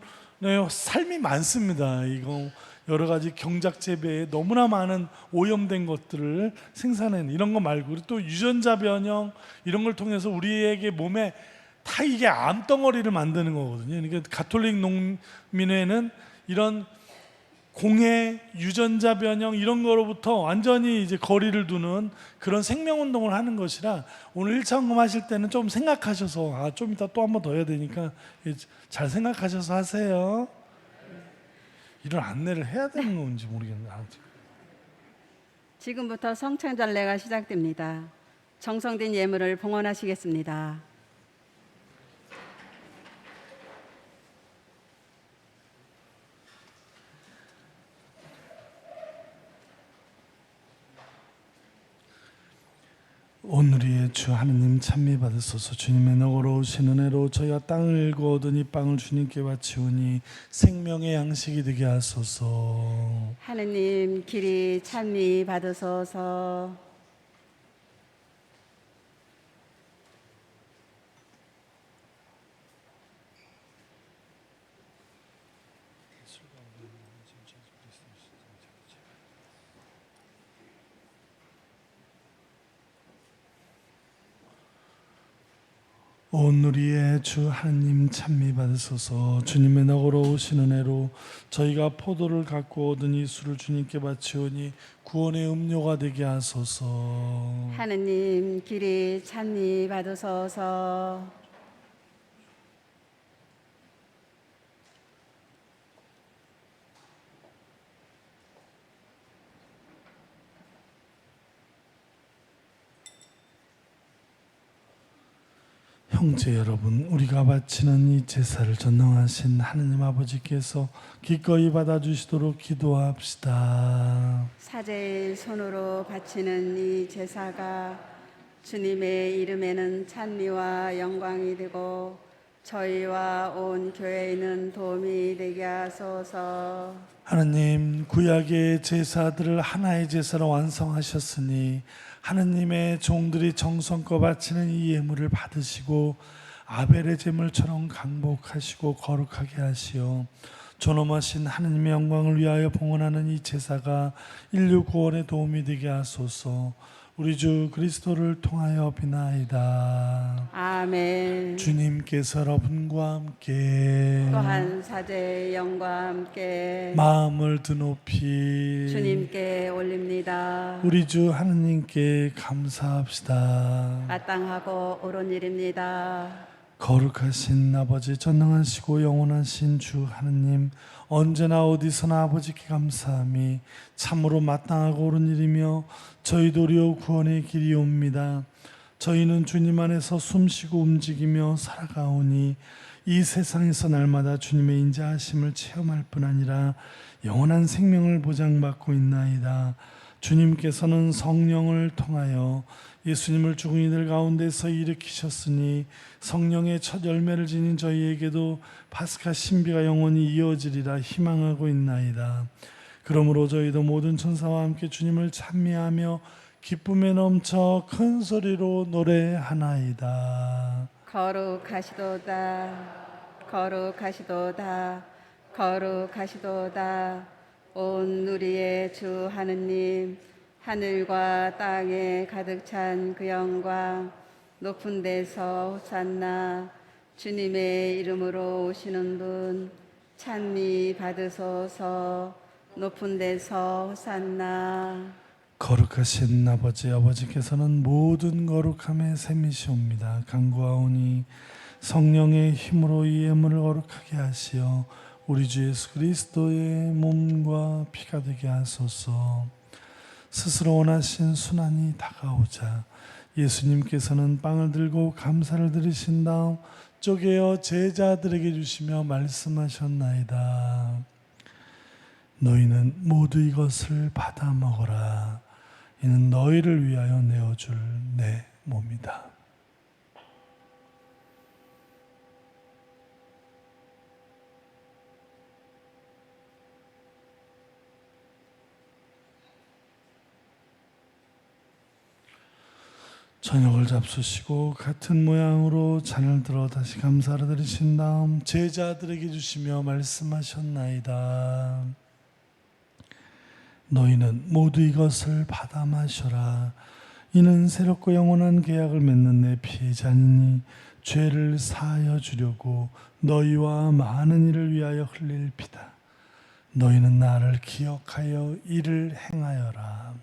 삶이 많습니다. 이거 여러 가지 경작 재배에 너무나 많은 오염된 것들을 생산해낸 이런 거 말고 또 유전자 변형 이런 걸 통해서 우리에게 몸에 다 이게 암덩어리를 만드는 거거든요. 그러니까 가톨릭 농민회는 이런 공해, 유전자 변형 이런 거로부터 완전히 이제 거리를 두는 그런 생명 운동을 하는 것이라 오늘 1차 헌금 하실 때는 좀 생각하셔서 좀 이따 또 한 번 더 해야 되니까 잘 생각하셔서 하세요. 이런 안내를 해야 되는 건지 모르겠네. 지금부터 성찬절례가 시작됩니다. 정성된 예물을 봉헌하시겠습니다. 오늘의 주 하느님 찬미 받으소서. 주님의 너그러우신 은혜로 저희가 땅을 거둔 이 빵을 주님께 바치오니 생명의 양식이 되게 하소서. 하느님 길이 찬미 받으소서. 오늘의 주 하느님 찬미 받으소서. 주님의 너그러우신 은혜로 저희가 포도를 갖고 얻은 이 술을 주님께 바치오니 구원의 음료가 되게 하소서. 하느님 길이 찬미 받으소서. 형제 여러분, 우리가 바치는 이 제사를 전능하신 하느님 아버지께서 기꺼이 받아주시도록 기도합시다. 사제의 손으로 바치는 이 제사가 주님의 이름에는 찬미와 영광이 되고 저희와 온 교회에는 도움이 되게 하소서. 하느님, 구약의 제사들을 하나의 제사로 완성하셨으니 하느님의 종들이 정성껏 바치는 이 예물을 받으시고 아벨의 제물처럼 강복하시고 거룩하게 하시어 존엄하신 하느님의 영광을 위하여 봉헌하는 이 제사가 인류 구원에 도움이 되게 하소서. 우리 주 그리스도를 통하여 비나이다. 아멘. 주님께서 여러분과 함께 또한 사제의 영과 함께 마음을 드높이 주님께 올립니다. 우리 주 하느님께 감사합시다. 마땅하고 옳은 일입니다. 거룩하신 아버지, 전능하시고 영원하신 주 하느님, 언제나 어디서나 아버지께 감사함이 참으로 마땅하고 옳은 일이며 저희 도리어 구원의 길이옵니다. 저희는 주님 안에서 숨쉬고 움직이며 살아가오니 이 세상에서 날마다 주님의 인자하심을 체험할 뿐 아니라 영원한 생명을 보장받고 있나이다. 주님께서는 성령을 통하여 예수님을 죽은 이들 가운데서 일으키셨으니 성령의 첫 열매를 지닌 저희에게도 파스카 신비가 영원히 이어지리라 희망하고 있나이다. 그러므로 저희도 모든 천사와 함께 주님을 찬미하며 기쁨에 넘쳐 큰 소리로 노래하나이다. 거룩하시도다. 거룩하시도다. 거룩하시도다. 온 우리의 주 하느님, 하늘과 땅에 가득 찬 그 영광, 높은 데서 호산나. 주님의 이름으로 오시는 분 찬미 받으소서. 높은 데서 호산나. 거룩하신 아버지께서는 모든 거룩함의 샘이시옵니다. 간구하오니 성령의 힘으로 이 예물을 거룩하게 하시어 우리 주 예수 그리스도의 몸과 피가 되게 하소서. 스스로 원하신 순환이 다가오자 예수님께서는 빵을 들고 감사를 드리신 다음 쪼개어 제자들에게 주시며 말씀하셨나이다. 너희는 모두 이것을 받아 먹어라. 이는 너희를 위하여 내어줄 내 몸이다. 저녁을 잡수시고 같은 모양으로 잔을 들어 다시 감사를 드리신 다음 제자들에게 주시며 말씀하셨나이다. 너희는 모두 이것을 받아 마셔라. 이는 새롭고 영원한 계약을 맺는 내 피의 잔이니 죄를 사하여 주려고 너희와 많은 이를 위하여 흘릴 피다. 너희는 나를 기억하여 이를 행하여라.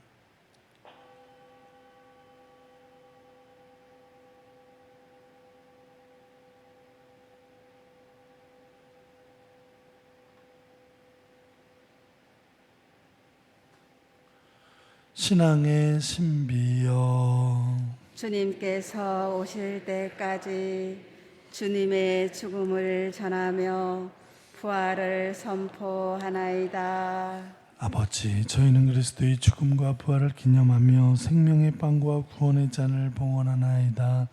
신앙의 신비여, 주님께서 오실 때까지 주님의 죽음을 전하며 부활을 선포하나이다. 아버지, 저희는 그리스도의 죽음과 부활을 기념하며 생명의 빵과 구원의 잔을 봉헌하나이다.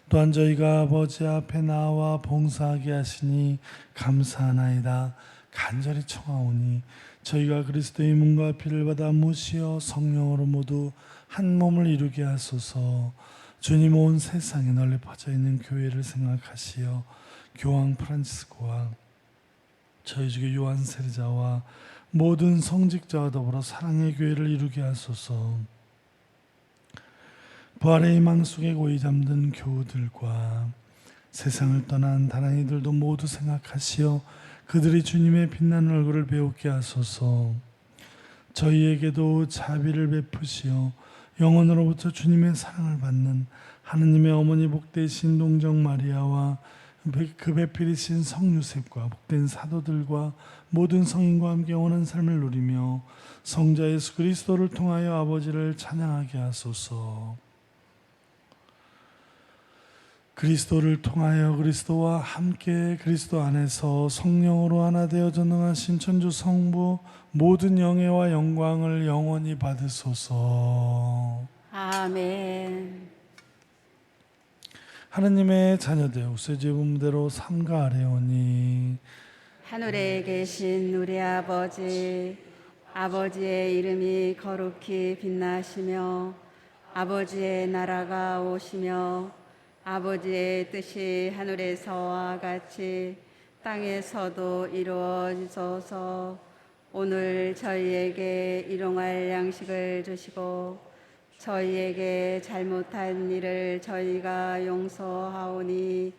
또한 저희가 아버지 앞에 나와 봉사하게 하시니 감사하나이다. 간절히 청하오니 저희가 그리스도의 몸과 피를 받아 모시어 성령으로 모두 한 몸을 이루게 하소서. 주님, 온 세상에 널리 퍼져 있는 교회를 생각하시어 교황 프란치스코와 저희 주교 요한 세르자와 모든 성직자와 더불어 사랑의 교회를 이루게 하소서. 부활의 희망 속에 고이 잠든 교우들과 세상을 떠난 다랑이들도 모두 생각하시어 그들이 주님의 빛나는 얼굴을 배우게 하소서. 저희에게도 자비를 베푸시어 영원으로부터 주님의 사랑을 받는 하느님의 어머니 복되신 동정 마리아와 그 배필이신 성유셉과 복된 사도들과 모든 성인과 함께 영원한 삶을 누리며 성자 예수 그리스도를 통하여 아버지를 찬양하게 하소서. 그리스도를 통하여 그리스도와 함께 그리스도 안에서 성령으로 하나 되어 전능하신 천주 성부 모든 영예와 영광을 영원히 받으소서. 아멘. 하느님의 자녀들 옥세주의 분대로 삼가 아뢰오니 하늘에 계신 우리 아버지, 아버지의 이름이 거룩히 빛나시며 아버지의 나라가 오시며 아버지의 뜻이 하늘에서와 같이 땅에서도 이루어지소서. 오늘 저희에게 일용할 양식을 주시고 저희에게 잘못한 일을 저희가 용서하오니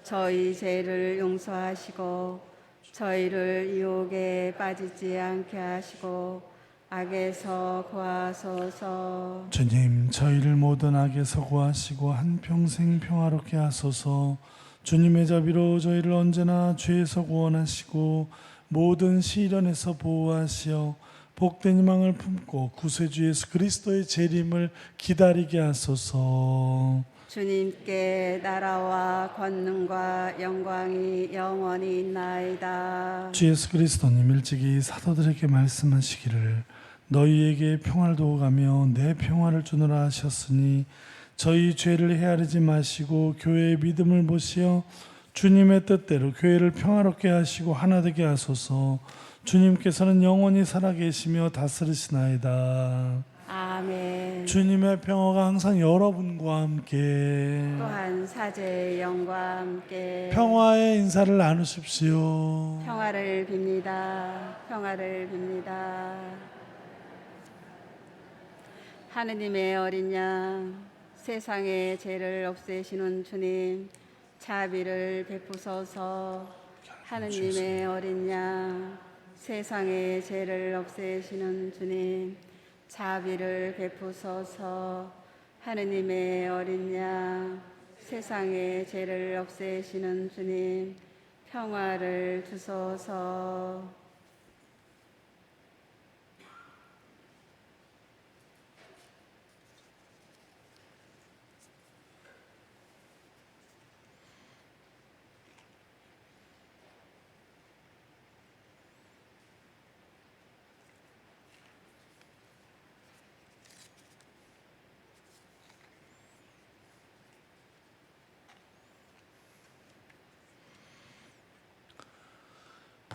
저희 죄를 용서하시고 저희를 유혹에 빠지지 않게 하시고 악에서 구하소서. 주님, 저희를 모든 악에서 구하시고 한평생 평화롭게 하소서. 주님의 자비로 저희를 언제나 죄에서 구원하시고 모든 시련에서 보호하시어 복된 희망을 품고 구세주 예수 그리스도의 재림을 기다리게 하소서. 주님께 나라와 권능과 영광이 영원히 있나이다. 주 예수 그리스도님 일찍이 사도들에게 말씀하시기를 너희에게 평화를 두고 가며 내 평화를 주노라 하셨으니 저희 죄를 헤아리지 마시고 교회의 믿음을 보시어 주님의 뜻대로 교회를 평화롭게 하시고 하나 되게 하소서. 주님께서는 영원히 살아계시며 다스리시나이다. 아멘. 주님의 평화가 항상 여러분과 함께 또한 사제의 영과 함께 평화의 인사를 나누십시오. 평화를 빕니다. 평화를 빕니다. 하느님의 어린 양, 세상의 죄를 없애시는 주님, 자비를 베푸소서. 하느님의 어린 양, 세상의 죄를 없애시는 주님, 자비를 베푸소서. 하느님의 어린 양, 세상의 죄를 없애시는 주님, 평화를 주소서.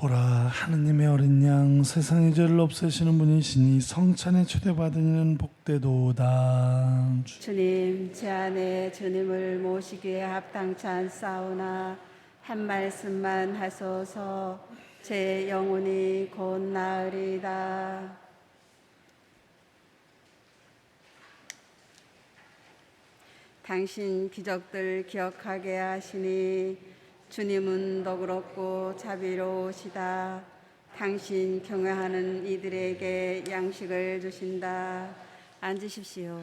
보라, 하느님의 어린 양, 세상의 죄를 없애시는 분이시니 성찬에 초대받은 이는 복되도다. 주님, 제 안에 주님을 모시기에 합당치 않사오나 한 말씀만 하소서. 제 영혼이 곧 나으리다. 당신 기적들 기억하게 하시니 주님은 너그럽고 자비로우시다. 당신 경외하는 이들에게 양식을 주신다. 앉으십시오.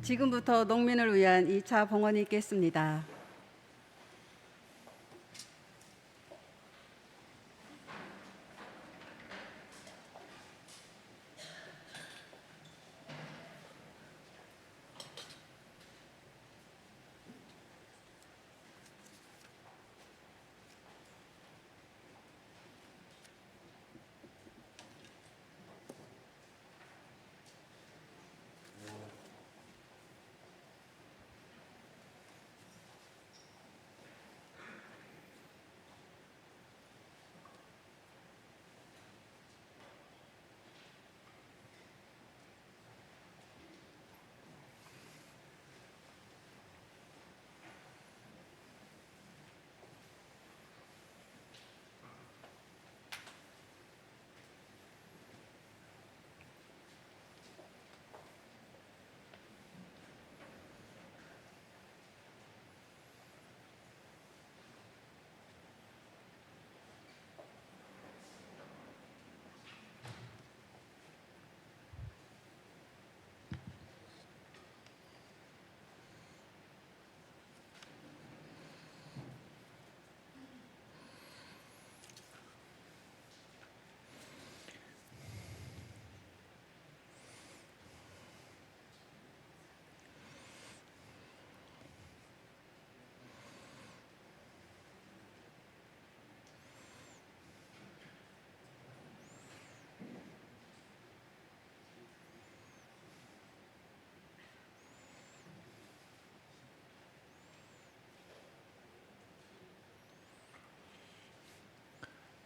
지금부터 농민을 위한 2차 봉헌이 있겠습니다.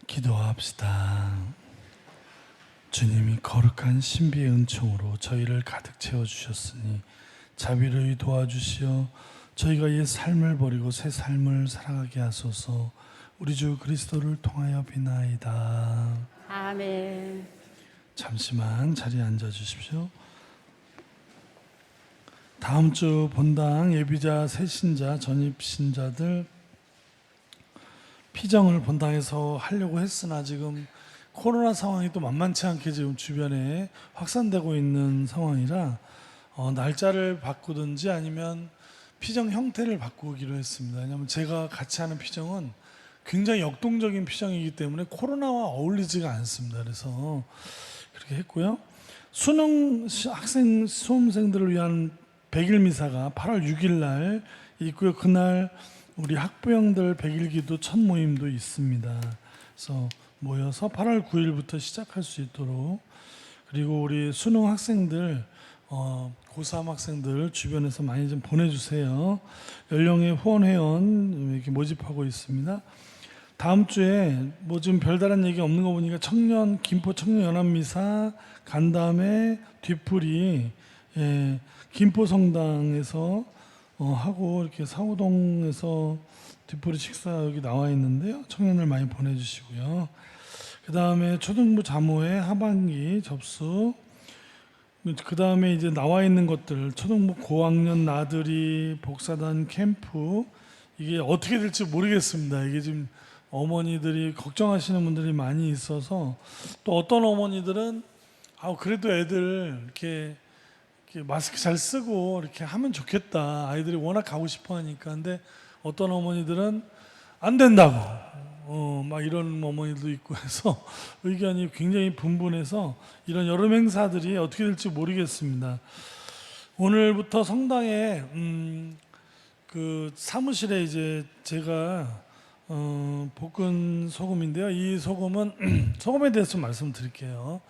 기도합시다. 주님이 거룩한 신비의 은총으로 저희를 가득 채워주셨으니 자비를 도와주시어 저희가 이 삶을 버리고 새 삶을 살아가게 하소서. 우리 주 그리스도를 통하여 비나이다. 아멘. 잠시만 자리에 앉아주십시오. 다음 주 본당 예비자, 새신자, 전입신자들 피정을 본당에서 하려고 했으나 지금 코로나 상황이 또 만만치 않게 지금 주변에 확산되고 있는 상황이라 날짜를 바꾸든지 아니면 피정 형태를 바꾸기로 했습니다. 왜냐하면 제가 같이 하는 피정은 굉장히 역동적인 피정이기 때문에 코로나와 어울리지가 않습니다. 그래서 그렇게 했고요. 수능 학생 수험생들을 위한 100일 미사가 8월 6일 날 있고요. 그날 우리 학부형들 100일 기도 첫 모임도 있습니다. 그래서 모여서 8월 9일부터 시작할 수 있도록, 그리고 우리 수능 학생들 고3 학생들 주변에서 많이 좀 보내주세요. 연령의 후원 이렇게 모집하고 있습니다. 다음 주에 뭐 지금 별다른 얘기 없는 거 보니까 김포 청년 연합미사 간 다음에 뒤풀이 김포 성당에서 하고, 이렇게 사호동에서 뒤풀이 식사 여기 나와 있는데요. 청년들 많이 보내주시고요. 그 다음에 초등부 자모회 하반기 접수, 그 다음에 이제 나와 있는 것들, 초등부 고학년 나들이 복사단 캠프, 이게 어떻게 될지 모르겠습니다. 이게 지금 어머니들이 걱정하시는 분들이 많이 있어서, 또 어떤 어머니들은 그래도 애들 이렇게 마스크 잘 쓰고 이렇게 하면 좋겠다, 아이들이 워낙 가고 싶어 하니까. 근데 어떤 어머니들은 안 된다고 막 이런 어머니도 있고 해서 의견이 굉장히 분분해서 이런 여름 행사들이 어떻게 될지 모르겠습니다. 오늘부터 성당에 그 사무실에 이제 제가 볶은 소금인데요. 이 소금은 소금에 대해서 말씀드릴게요.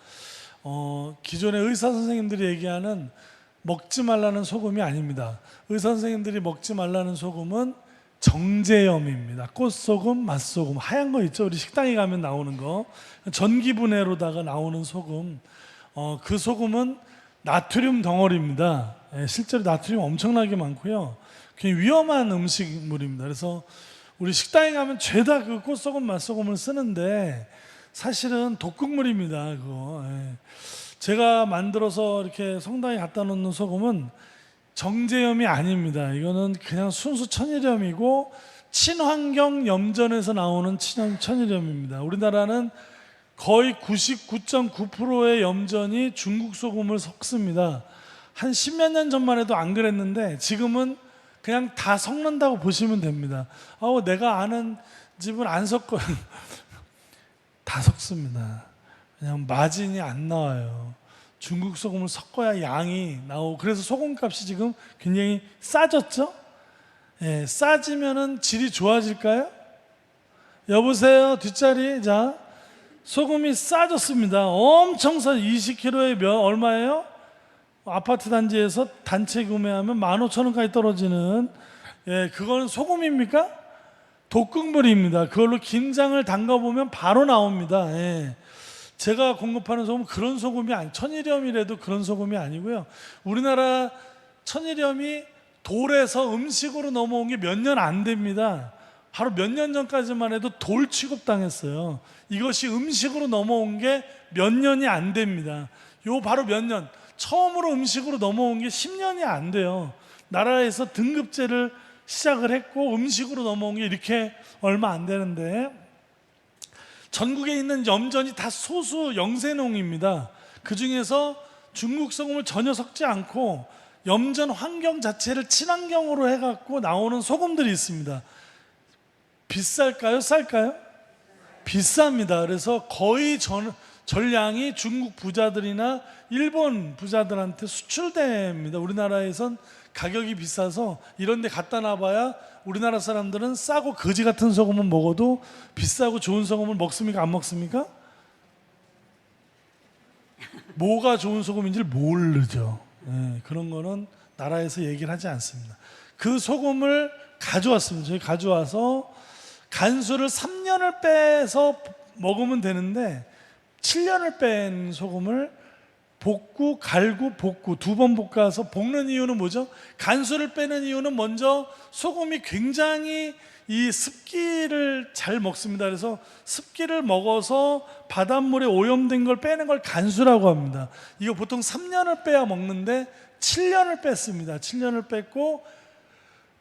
기존의 의사 선생님들이 얘기하는 먹지 말라는 소금이 아닙니다. 의사 선생님들이 먹지 말라는 소금은 정제염입니다. 꽃소금, 맛소금, 하얀 거 있죠? 우리 식당에 가면 나오는 거, 전기분해로다가 나오는 소금. 그 소금은 나트륨 덩어리입니다. 실제로 나트륨 엄청나게 많고요. 굉장히 위험한 음식물입니다. 그래서 우리 식당에 가면 죄다 그 꽃소금, 맛소금을 쓰는데 사실은 독극물입니다. 그거. 제가 만들어서 이렇게 성당에 갖다 놓는 소금은 정제염이 아닙니다. 이거는 그냥 순수 천일염이고 친환경 염전에서 나오는 천일염입니다. 우리나라는 거의 99.9%의 염전이 중국 소금을 섞습니다. 한 십몇 년 전만 해도 안 그랬는데 지금은 그냥 다 섞는다고 보시면 됩니다. 내가 아는 집은 안 섞어요. 다 섞습니다. 그냥 마진이 안 나와요. 중국 소금을 섞어야 양이 나오고, 그래서 소금값이 지금 굉장히 싸졌죠? 예, 싸지면은 질이 좋아질까요? 여보세요, 뒷자리. 자, 소금이 싸졌습니다. 엄청 싸. 20kg에 얼마예요? 아파트 단지에서 단체 구매하면 15,000원까지 떨어지는, 예, 그건 소금입니까? 독극물입니다. 그걸로 김장을 담가보면 바로 나옵니다. 예. 제가 공급하는 소금은 그런 소금이 천일염이라도 그런 소금이 아니고요. 우리나라 천일염이 돌에서 음식으로 넘어온 게 몇 년 안 됩니다. 바로 몇 년 전까지만 해도 돌 취급당했어요. 이것이 음식으로 넘어온 게 몇 년이 안 됩니다. 바로 몇 년, 처음으로 음식으로 넘어온 게 10년이 안 돼요. 나라에서 등급제를 시작을 했고 음식으로 넘어온 게 이렇게 얼마 안 되는데, 전국에 있는 염전이 다 소수 영세농입니다. 그 중에서 중국 소금을 전혀 섞지 않고 염전 환경 자체를 친환경으로 해갖고 나오는 소금들이 있습니다. 비쌀까요? 쌀까요? 비쌉니다. 그래서 거의 전량이 중국 부자들이나 일본 부자들한테 수출됩니다. 우리나라에선 가격이 비싸서 이런 데 갖다 놔봐야 우리나라 사람들은 싸고 거지 같은 소금은 먹어도 비싸고 좋은 소금을 먹습니까? 안 먹습니까? 뭐가 좋은 소금인지를 모르죠. 네, 그런 거는 나라에서 얘기를 하지 않습니다. 그 소금을 가져왔습니다. 저희 가져와서 간수를 3년을 빼서 먹으면 되는데 7년을 뺀 소금을 볶고 갈고 볶고 두 번 볶아서, 볶는 이유는 뭐죠? 간수를 빼는 이유는 먼저 소금이 굉장히 이 습기를 잘 먹습니다. 그래서 습기를 먹어서 바닷물에 오염된 걸 빼는 걸 간수라고 합니다. 이거 보통 3년을 빼야 먹는데 7년을 뺐습니다. 7년을 뺐고,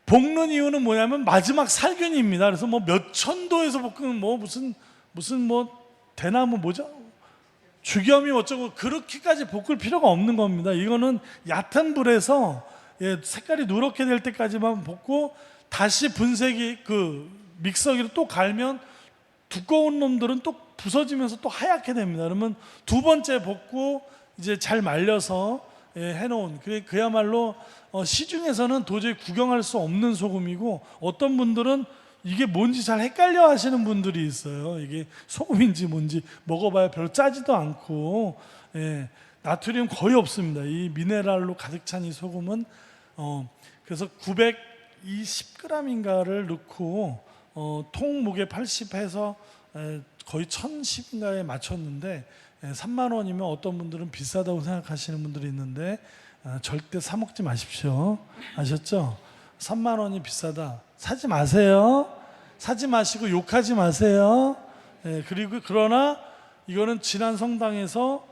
볶는 이유는 뭐냐면 마지막 살균입니다. 그래서 뭐 몇천 도에서 볶으면 뭐 무슨 대나무 뭐죠? 죽염이 어쩌고 그렇게까지 볶을 필요가 없는 겁니다. 이거는 얕은 불에서 색깔이 누렇게 될 때까지만 볶고, 다시 분쇄기 믹서기로 또 갈면 두꺼운 놈들은 또 부서지면서 또 하얗게 됩니다. 그러면 두 번째 볶고 이제 잘 말려서 해놓은, 그야말로 시중에서는 도저히 구경할 수 없는 소금이고, 어떤 분들은 이게 뭔지 잘 헷갈려 하시는 분들이 있어요. 이게 소금인지 뭔지 먹어봐야 별로 짜지도 않고, 나트륨 거의 없습니다. 이 미네랄로 가득 찬 이 소금은 그래서 920g인가를 넣고 통 무게 80 해서 거의 1010인가에 맞췄는데 3만 원이면 어떤 분들은 비싸다고 생각하시는 분들이 있는데 절대 사 먹지 마십시오. 아셨죠? 3만 원이 비싸다. 사지 마세요. 사지 마시고 욕하지 마세요. 그러나 이거는 지난 성당에서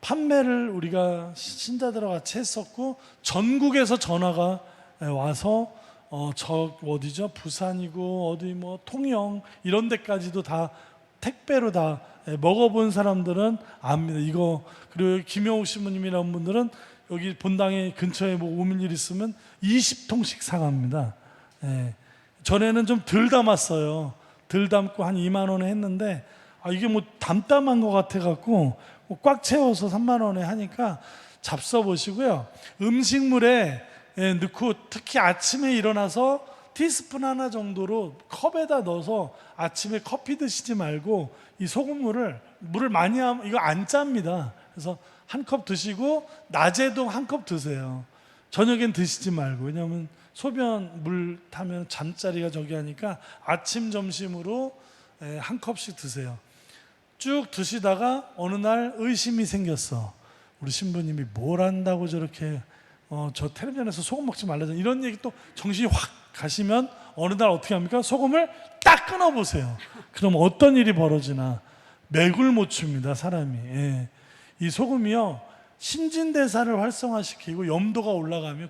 판매를 우리가 신자들과 같이 했었고, 전국에서 전화가 와서 어디죠? 부산이고 어디 뭐 통영 이런 데까지도 다 택배로 다 먹어본 사람들은 압니다. 이거. 그리고 김영욱 신부님이라는 분들은 여기 본당에 근처에 뭐 오는 일 있으면 20통씩 사갑니다. 전에는 좀 덜 담았어요. 덜 담고 한 2만 원에 했는데 이게 뭐 담담한 것 같아 갖고 꽉 채워서 3만 원에 하니까 잡숴 보시고요. 음식물에 넣고, 특히 아침에 일어나서 티스푼 하나 정도로 컵에다 넣어서 아침에 커피 드시지 말고 이 소금물을, 물을 많이 하면 이거 안 짭니다. 그래서 한 컵 드시고 낮에도 한 컵 드세요. 저녁엔 드시지 말고. 왜냐하면 소변 물 타면 잠자리가 저기 하니까 아침 점심으로 한 컵씩 드세요. 쭉 드시다가 어느 날 의심이 생겼어. 우리 신부님이 뭘 한다고 저렇게 저 텔레비전에서 소금 먹지 말라잖아, 이런 얘기 또 정신이 확 가시면 어느 날 어떻게 합니까? 소금을 딱 끊어보세요. 그럼 어떤 일이 벌어지나. 맥을 못 춥니다, 사람이. 이 소금이요, 신진대사를 활성화시키고 염도가 올라가면,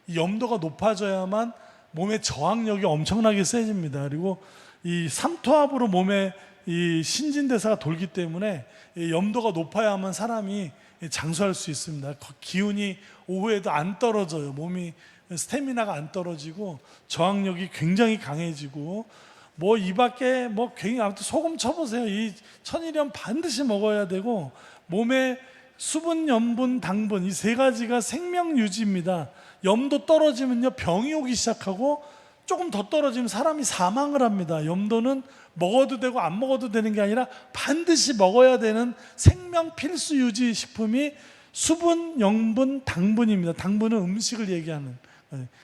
이 염도가 높아져야만 몸의 저항력이 엄청나게 세집니다. 그리고 이 삼투압으로 몸에 이 신진대사가 돌기 때문에 이 염도가 높아야만 사람이 장수할 수 있습니다. 기운이 오후에도 안 떨어져요. 몸이 스태미나가 안 떨어지고 저항력이 굉장히 강해지고 뭐 이 밖에 뭐 굉장히 아무튼 소금 쳐보세요. 이 천일염 반드시 먹어야 되고 몸에 수분, 염분, 당분 이 세 가지가 생명 유지입니다. 염도 떨어지면요 병이 오기 시작하고 조금 더 떨어지면 사람이 사망을 합니다. 염도는 먹어도 되고 안 먹어도 되는 게 아니라 반드시 먹어야 되는 생명 필수 유지 식품이 수분, 염분, 당분입니다. 당분은 음식을 얘기하는.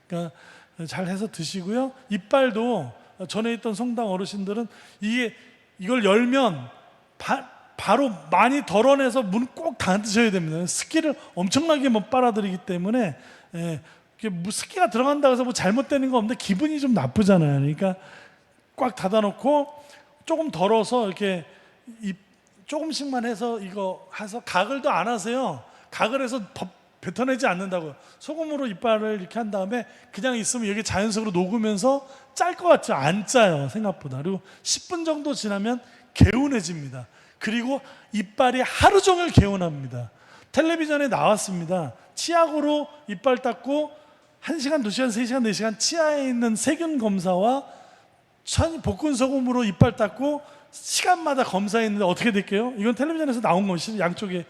그러니까 잘 해서 드시고요. 이빨도 전에 있던 성당 어르신들은 이걸 열면 바로 많이 덜어내서 문 꼭 닫으셔야 됩니다. 습기를 엄청나게 못 빨아들이기 때문에 습기가 들어간다고 해서 뭐 잘못되는 거 없는데 기분이 좀 나쁘잖아요. 그러니까 꽉 닫아놓고 조금 덜어서 이렇게 조금씩만 해서 이거 해서 가글도 안 하세요. 가글 해서 뱉어내지 않는다고요. 소금으로 이빨을 이렇게 한 다음에 그냥 있으면 여기 자연스럽게 녹으면서 짤 것 같죠? 안 짜요 생각보다. 그리고 10분 정도 지나면 개운해집니다. 그리고 이빨이 하루 종일 개운합니다. 텔레비전에 나왔습니다. 치약으로 이빨 닦고 1시간, 2시간, 3시간, 4시간 치아에 있는 세균 검사와 볶은 소금으로 이빨 닦고 시간마다 검사했는데 어떻게 될게요? 이건 텔레비전에서 나온 것이 양쪽에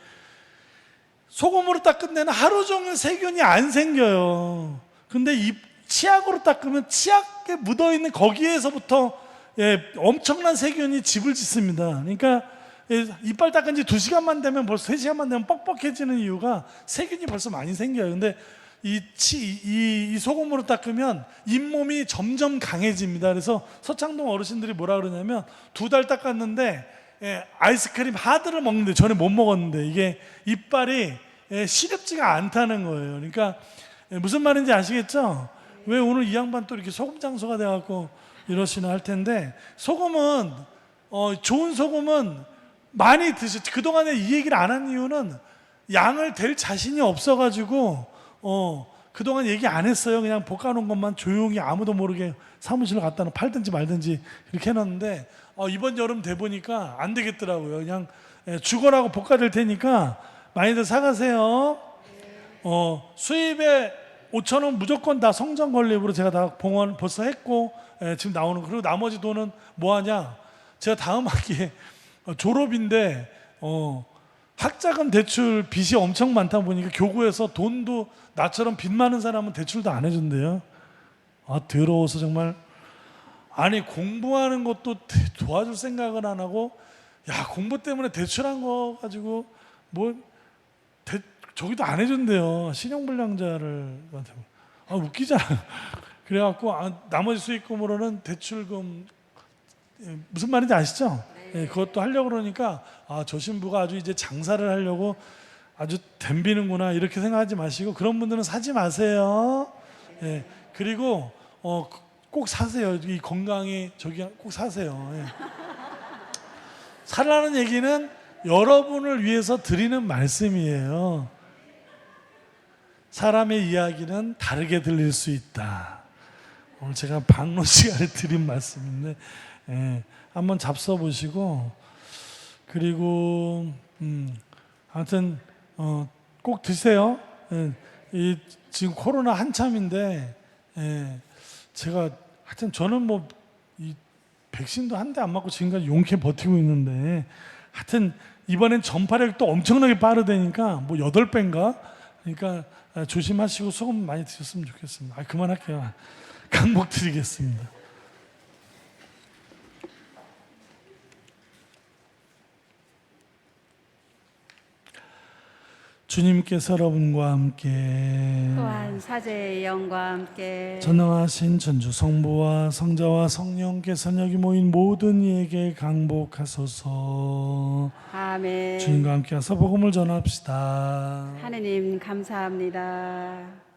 소금으로 닦은 데는 하루 종일 세균이 안 생겨요. 근데 이 치약으로 닦으면 치약에 묻어있는 거기에서부터 엄청난 세균이 집을 짓습니다. 그러니까 이빨 닦은 지 2시간만 되면 벌써 3시간만 되면 뻑뻑해지는 이유가 세균이 벌써 많이 생겨요. 근데 이 소금으로 닦으면 잇몸이 점점 강해집니다. 그래서 서창동 어르신들이 뭐라 그러냐면 2달 닦았는데 아이스크림 하드를 먹는데 전에 못 먹었는데 이게 이빨이 시렵지가 않다는 거예요. 그러니까 무슨 말인지 아시겠죠? 왜 오늘 이 양반 또 이렇게 소금 장소가 돼갖고 이러시나 할 텐데 소금은 좋은 소금은 많이 드셔. 그동안에 이 얘기를 안 한 이유는 양을 댈 자신이 없어가지고 그동안 얘기 안 했어요. 그냥 볶아놓은 것만 조용히 아무도 모르게 사무실로 갖다 놓고 팔든지 말든지 이렇게 해놨는데 이번 여름 돼 보니까 안 되겠더라고요. 그냥 죽어라고 볶아줄 테니까 많이들 사가세요. 수입에 5,000원 무조건 다 성전 건립으로 제가 다 봉헌 벌써 했고 지금 나오는. 그리고 나머지 돈은 뭐 하냐? 제가 다음 학기에 졸업인데 학자금 대출 빚이 엄청 많다 보니까 교구에서 돈도 나처럼 빚 많은 사람은 대출도 안 해준대요. 더러워서 정말. 아니 공부하는 것도 도와줄 생각을 안 하고 공부 때문에 대출한 거 가지고 뭐 저기도 안 해준대요. 신용불량자를. 웃기잖아. 그래갖고 나머지 수익금으로는 대출금 무슨 말인지 아시죠? 그것도 하려고 그러니까 저 신부가 아주 이제 장사를 하려고 아주 덤비는구나 이렇게 생각하지 마시고 그런 분들은 사지 마세요. 그리고 꼭 사세요. 이 건강이 저기 꼭 사세요. 사라는 얘기는 여러분을 위해서 드리는 말씀이에요. 사람의 이야기는 다르게 들릴 수 있다. 오늘 제가 방론 시간에 드린 말씀인데 한번 잡숴 보시고 그리고 아무튼 꼭 드세요. 지금 코로나 한참인데 제가 하여튼 저는 뭐 이 백신도 한 대 안 맞고 지금까지 용케 버티고 있는데 하여튼 이번엔 전파력이 또 엄청나게 빠르다니까 뭐 8배인가? 그러니까 조심하시고 소금 많이 드셨으면 좋겠습니다. 그만할게요. 강복 드리겠습니다. 주님께서 여러분과 함께 또한 사제의 영과 함께 전능하신 전주 성부와 성자와 성령께서 여기 모인 모든 이에게 강복하소서. 아멘. 주님과 함께 와서 복음을 전합시다. 하느님 감사합니다.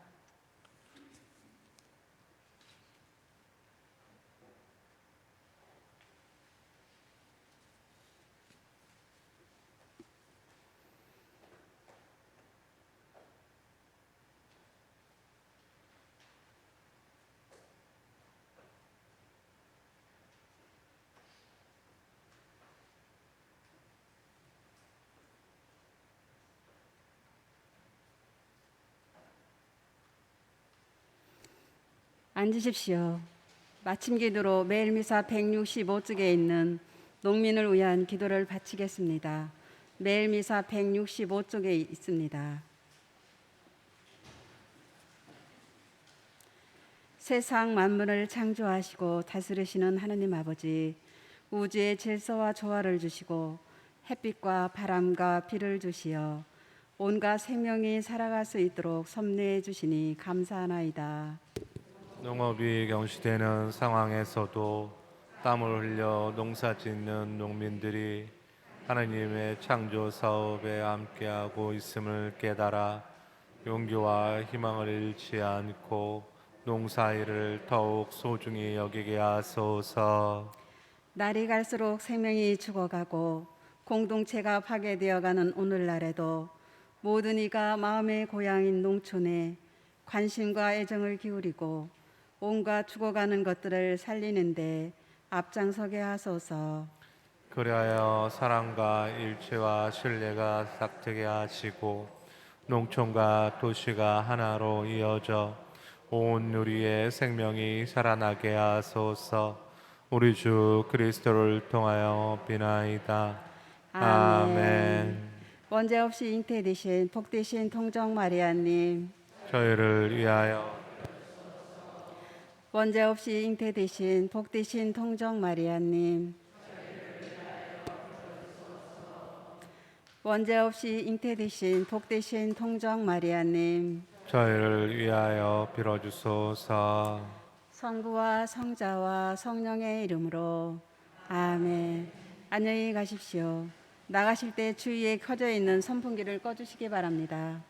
앉으십시오. 마침 기도로 매일 미사 165쪽에 있는 농민을 위한 기도를 바치겠습니다. 매일 미사 165쪽에 있습니다. 세상 만물을 창조하시고 다스리시는 하느님 아버지, 우주의 질서와 조화를 주시고 햇빛과 바람과 비를 주시어 온갖 생명이 살아갈 수 있도록 섭리해 주시니 감사하나이다. 농업이 경시되는 상황에서도 땀을 흘려 농사 짓는 농민들이 하나님의 창조 사업에 함께하고 있음을 깨달아 용기와 희망을 잃지 않고 농사일을 더욱 소중히 여기게 하소서. 날이 갈수록 생명이 죽어가고 공동체가 파괴되어가는 오늘날에도 모든 이가 마음의 고향인 농촌에 관심과 애정을 기울이고 온갖 죽어가는 것들을 살리는데 앞장서게 하소서. 그리하여 사랑과 일체와 신뢰가 싹트게 하시고 농촌과 도시가 하나로 이어져 온 우리의 생명이 살아나게 하소서. 우리 주 그리스도를 통하여 비나이다. 아멘. 원죄 없이 잉태되신 복되신 통정 마리아님, 저희를 위하여 원죄 없이 잉태되신 복되신 통정 마리아님, 원죄 없이 잉태되신 복되신 통정 마리아님, 저희를 위하여 빌어주소서. 성부와 성자와 성령의 이름으로 아멘. 안녕히 가십시오. 나가실 때 주위에 켜져 있는 선풍기를 꺼주시기 바랍니다.